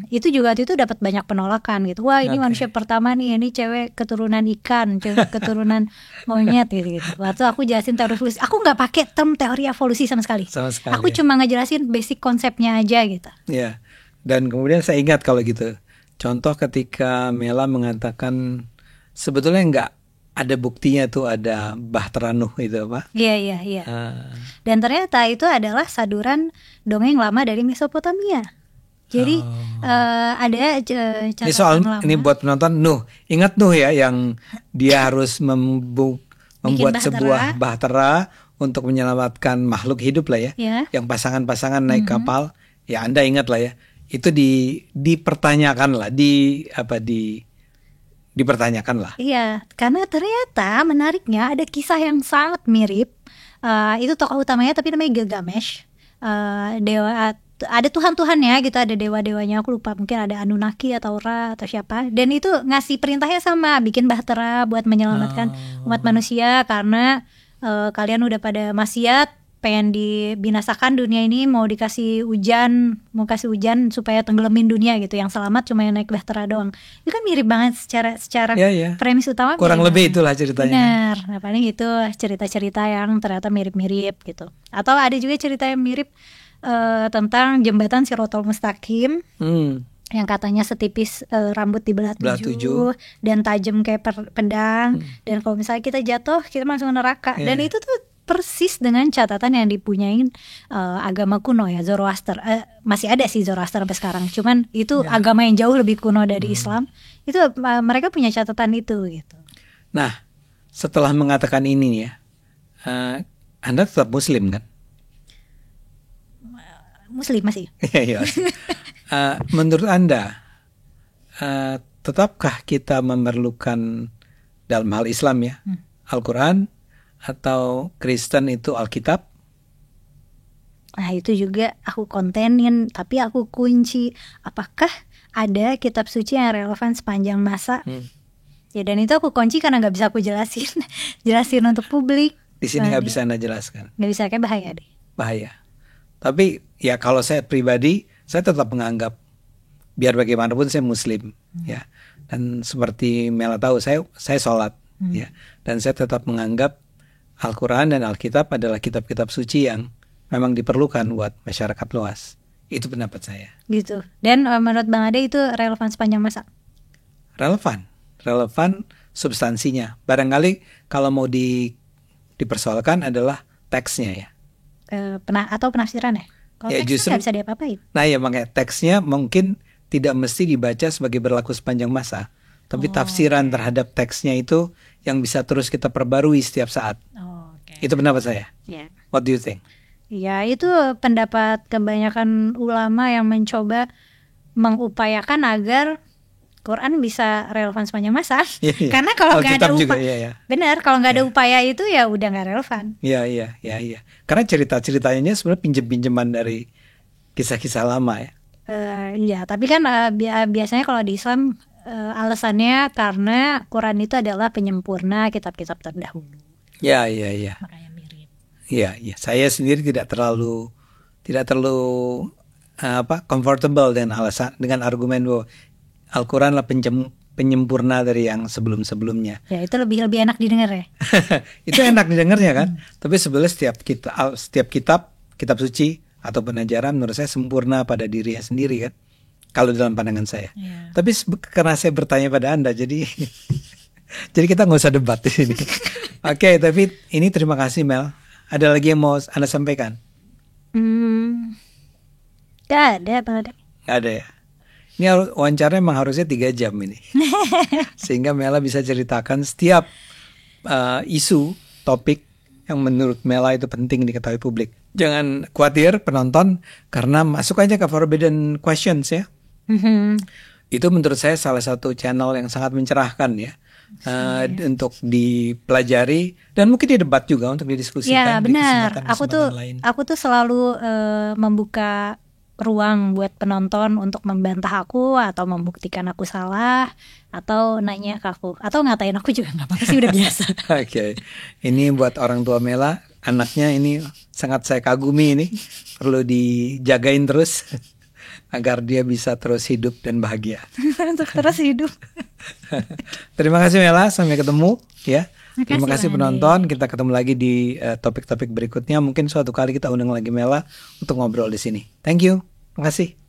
Speaker 3: itu juga waktu itu dapat banyak penolakan gitu. Wah, ini manusia pertama nih, ini cewek keturunan ikan, cewek keturunan monyet gitu. Waktu aku jelasin teori evolusi, aku nggak pakai term teori evolusi sama sekali. Aku cuma ngejelasin basic konsepnya aja gitu.
Speaker 2: Ya. Dan kemudian saya ingat kalau gitu. Contoh ketika Mela mengatakan sebetulnya nggak ada buktinya tuh ada Bahtera Nuh itu apa?
Speaker 3: Iya. Dan ternyata itu adalah saduran dongeng lama dari Mesopotamia. Jadi ada catatan
Speaker 2: ini soal
Speaker 3: lama.
Speaker 2: Ini buat penonton Nuh. Ingat Nuh ya yang dia harus membuat sebuah bahtera untuk menyelamatkan makhluk hidup lah ya. Yang pasangan-pasangan naik kapal. Ya Anda ingat lah ya. Itu dipertanyakan lah, dipertanyakan lah.
Speaker 3: Iya, karena ternyata menariknya ada kisah yang sangat mirip. Itu tokoh utamanya tapi namanya Gilgamesh. Dewa, ada tuhan-tuhannya gitu, ada dewa-dewanya, aku lupa, mungkin ada Anunnaki atau Ra atau siapa. Dan itu ngasih perintahnya sama, bikin bahtera buat menyelamatkan umat manusia karena kalian udah pada maksiat. Pengen dibinasakan dunia ini, mau kasih hujan supaya tenggelamin dunia gitu. Yang selamat cuma yang naik bahtera doang. Itu kan mirip banget secara premis utama.
Speaker 2: Kurang lebih itulah ceritanya.
Speaker 3: Benar. Nah paling itu cerita-cerita yang ternyata mirip-mirip gitu. Atau ada juga cerita yang mirip tentang jembatan Shirotol Mustaqim. Yang katanya setipis rambut dibelah 7 dan tajam kayak pedang. Dan kalau misalnya kita jatuh, kita masuk neraka. Dan itu tuh persis dengan catatan yang dipunyain agama kuno ya, Zoroaster. Masih ada sih Zoroaster sampai sekarang. Cuman itu agama yang jauh lebih kuno dari Islam. Itu mereka punya catatan itu gitu.
Speaker 2: Nah, setelah mengatakan ini ya, Anda tetap Muslim kan?
Speaker 3: Muslim masih.
Speaker 2: Menurut Anda, tetapkah kita memerlukan dalam hal Islam ya, Al-Quran atau Kristen itu Alkitab?
Speaker 3: Nah itu juga aku kontenin, tapi aku kunci apakah ada kitab suci yang relevan sepanjang masa. Ya dan itu aku kunci karena gak bisa aku jelasin untuk publik.
Speaker 2: Di sini gak bisa Anda jelaskan.
Speaker 3: Gak bisa, kayak bahaya deh.
Speaker 2: Bahaya. Tapi ya kalau saya pribadi, saya tetap menganggap biar bagaimanapun saya Muslim ya. Dan seperti Mela tahu, saya sholat ya. Dan saya tetap menganggap Al-Quran dan Alkitab adalah kitab-kitab suci yang memang diperlukan buat masyarakat luas. Itu pendapat saya. Gitu.
Speaker 3: Dan menurut Bang Ade itu relevan sepanjang masa?
Speaker 2: Relevan substansinya. Barangkali kalau mau dipersoalkan adalah teksnya ya.
Speaker 3: Atau penafsiran ya? Kalau
Speaker 2: ya,
Speaker 3: teksnya
Speaker 2: justru
Speaker 3: nggak bisa diapa-apain.
Speaker 2: Nah ya makanya teksnya mungkin tidak mesti dibaca sebagai berlaku sepanjang masa. Tapi tafsiran terhadap teksnya itu yang bisa terus kita perbarui setiap saat. Itu pendapat saya. What do you think?
Speaker 3: Ya itu pendapat kebanyakan ulama yang mencoba mengupayakan agar Quran bisa relevan sepanjang masa.
Speaker 2: Iya.
Speaker 3: Karena kalau nggak ada
Speaker 2: Alkitab juga,
Speaker 3: upaya,
Speaker 2: iya.
Speaker 3: benar, kalau nggak ada upaya itu ya udah nggak relevan.
Speaker 2: Iya. Karena cerita-ceritanya sebenarnya pinjem-pinjeman dari kisah-kisah lama ya.
Speaker 3: Iya, tapi kan biasanya kalau di Islam alasannya karena Quran itu adalah penyempurna kitab-kitab terdahulu.
Speaker 2: Iya.
Speaker 3: Makanya mirip.
Speaker 2: Iya. Saya sendiri tidak terlalu comfortable dengan argumen bahwa Al-Quran lah penyempurna dari yang sebelum-sebelumnya.
Speaker 3: Ya itu lebih enak didengar ya.
Speaker 2: Itu enak didengarnya kan. Tapi sebenarnya setiap kitab suci ataupun ajaran menurut saya sempurna pada dirinya sendiri kan. Kalau dalam pandangan saya.
Speaker 3: Ya.
Speaker 2: Tapi karena saya bertanya pada Anda, jadi jadi kita nggak usah debat di sini. Oke, tapi ini terima kasih Mel. Ada lagi yang mau Anda sampaikan?
Speaker 3: Gak ada, Bang Ade.
Speaker 2: Gak ada ya. Ini wawancara memang harusnya 3 jam ini. Sehingga Mela bisa ceritakan setiap isu, topik yang menurut Mela itu penting diketahui publik. Jangan khawatir penonton, karena masuk aja ke Forbidden Questions ya. Itu menurut saya salah satu channel yang sangat mencerahkan ya. Untuk dipelajari dan mungkin didebat juga untuk didiskusikan.
Speaker 3: Ya benar. Aku tuh selalu membuka ruang buat penonton untuk membantah aku atau membuktikan aku salah atau nanya ke aku atau ngatain aku juga nggak apa-apa sih, udah biasa.
Speaker 2: Oke. Ini buat orang tua Mela, anaknya ini sangat saya kagumi, ini perlu dijagain terus agar dia bisa terus hidup dan bahagia.
Speaker 3: Untuk terus hidup.
Speaker 2: Terima kasih Mela, sampai ketemu ya. Terima kasih
Speaker 3: Bang
Speaker 2: penonton, kita ketemu lagi di topik-topik berikutnya. Mungkin suatu kali kita undang lagi Mela untuk ngobrol di sini. Thank you. Terima kasih.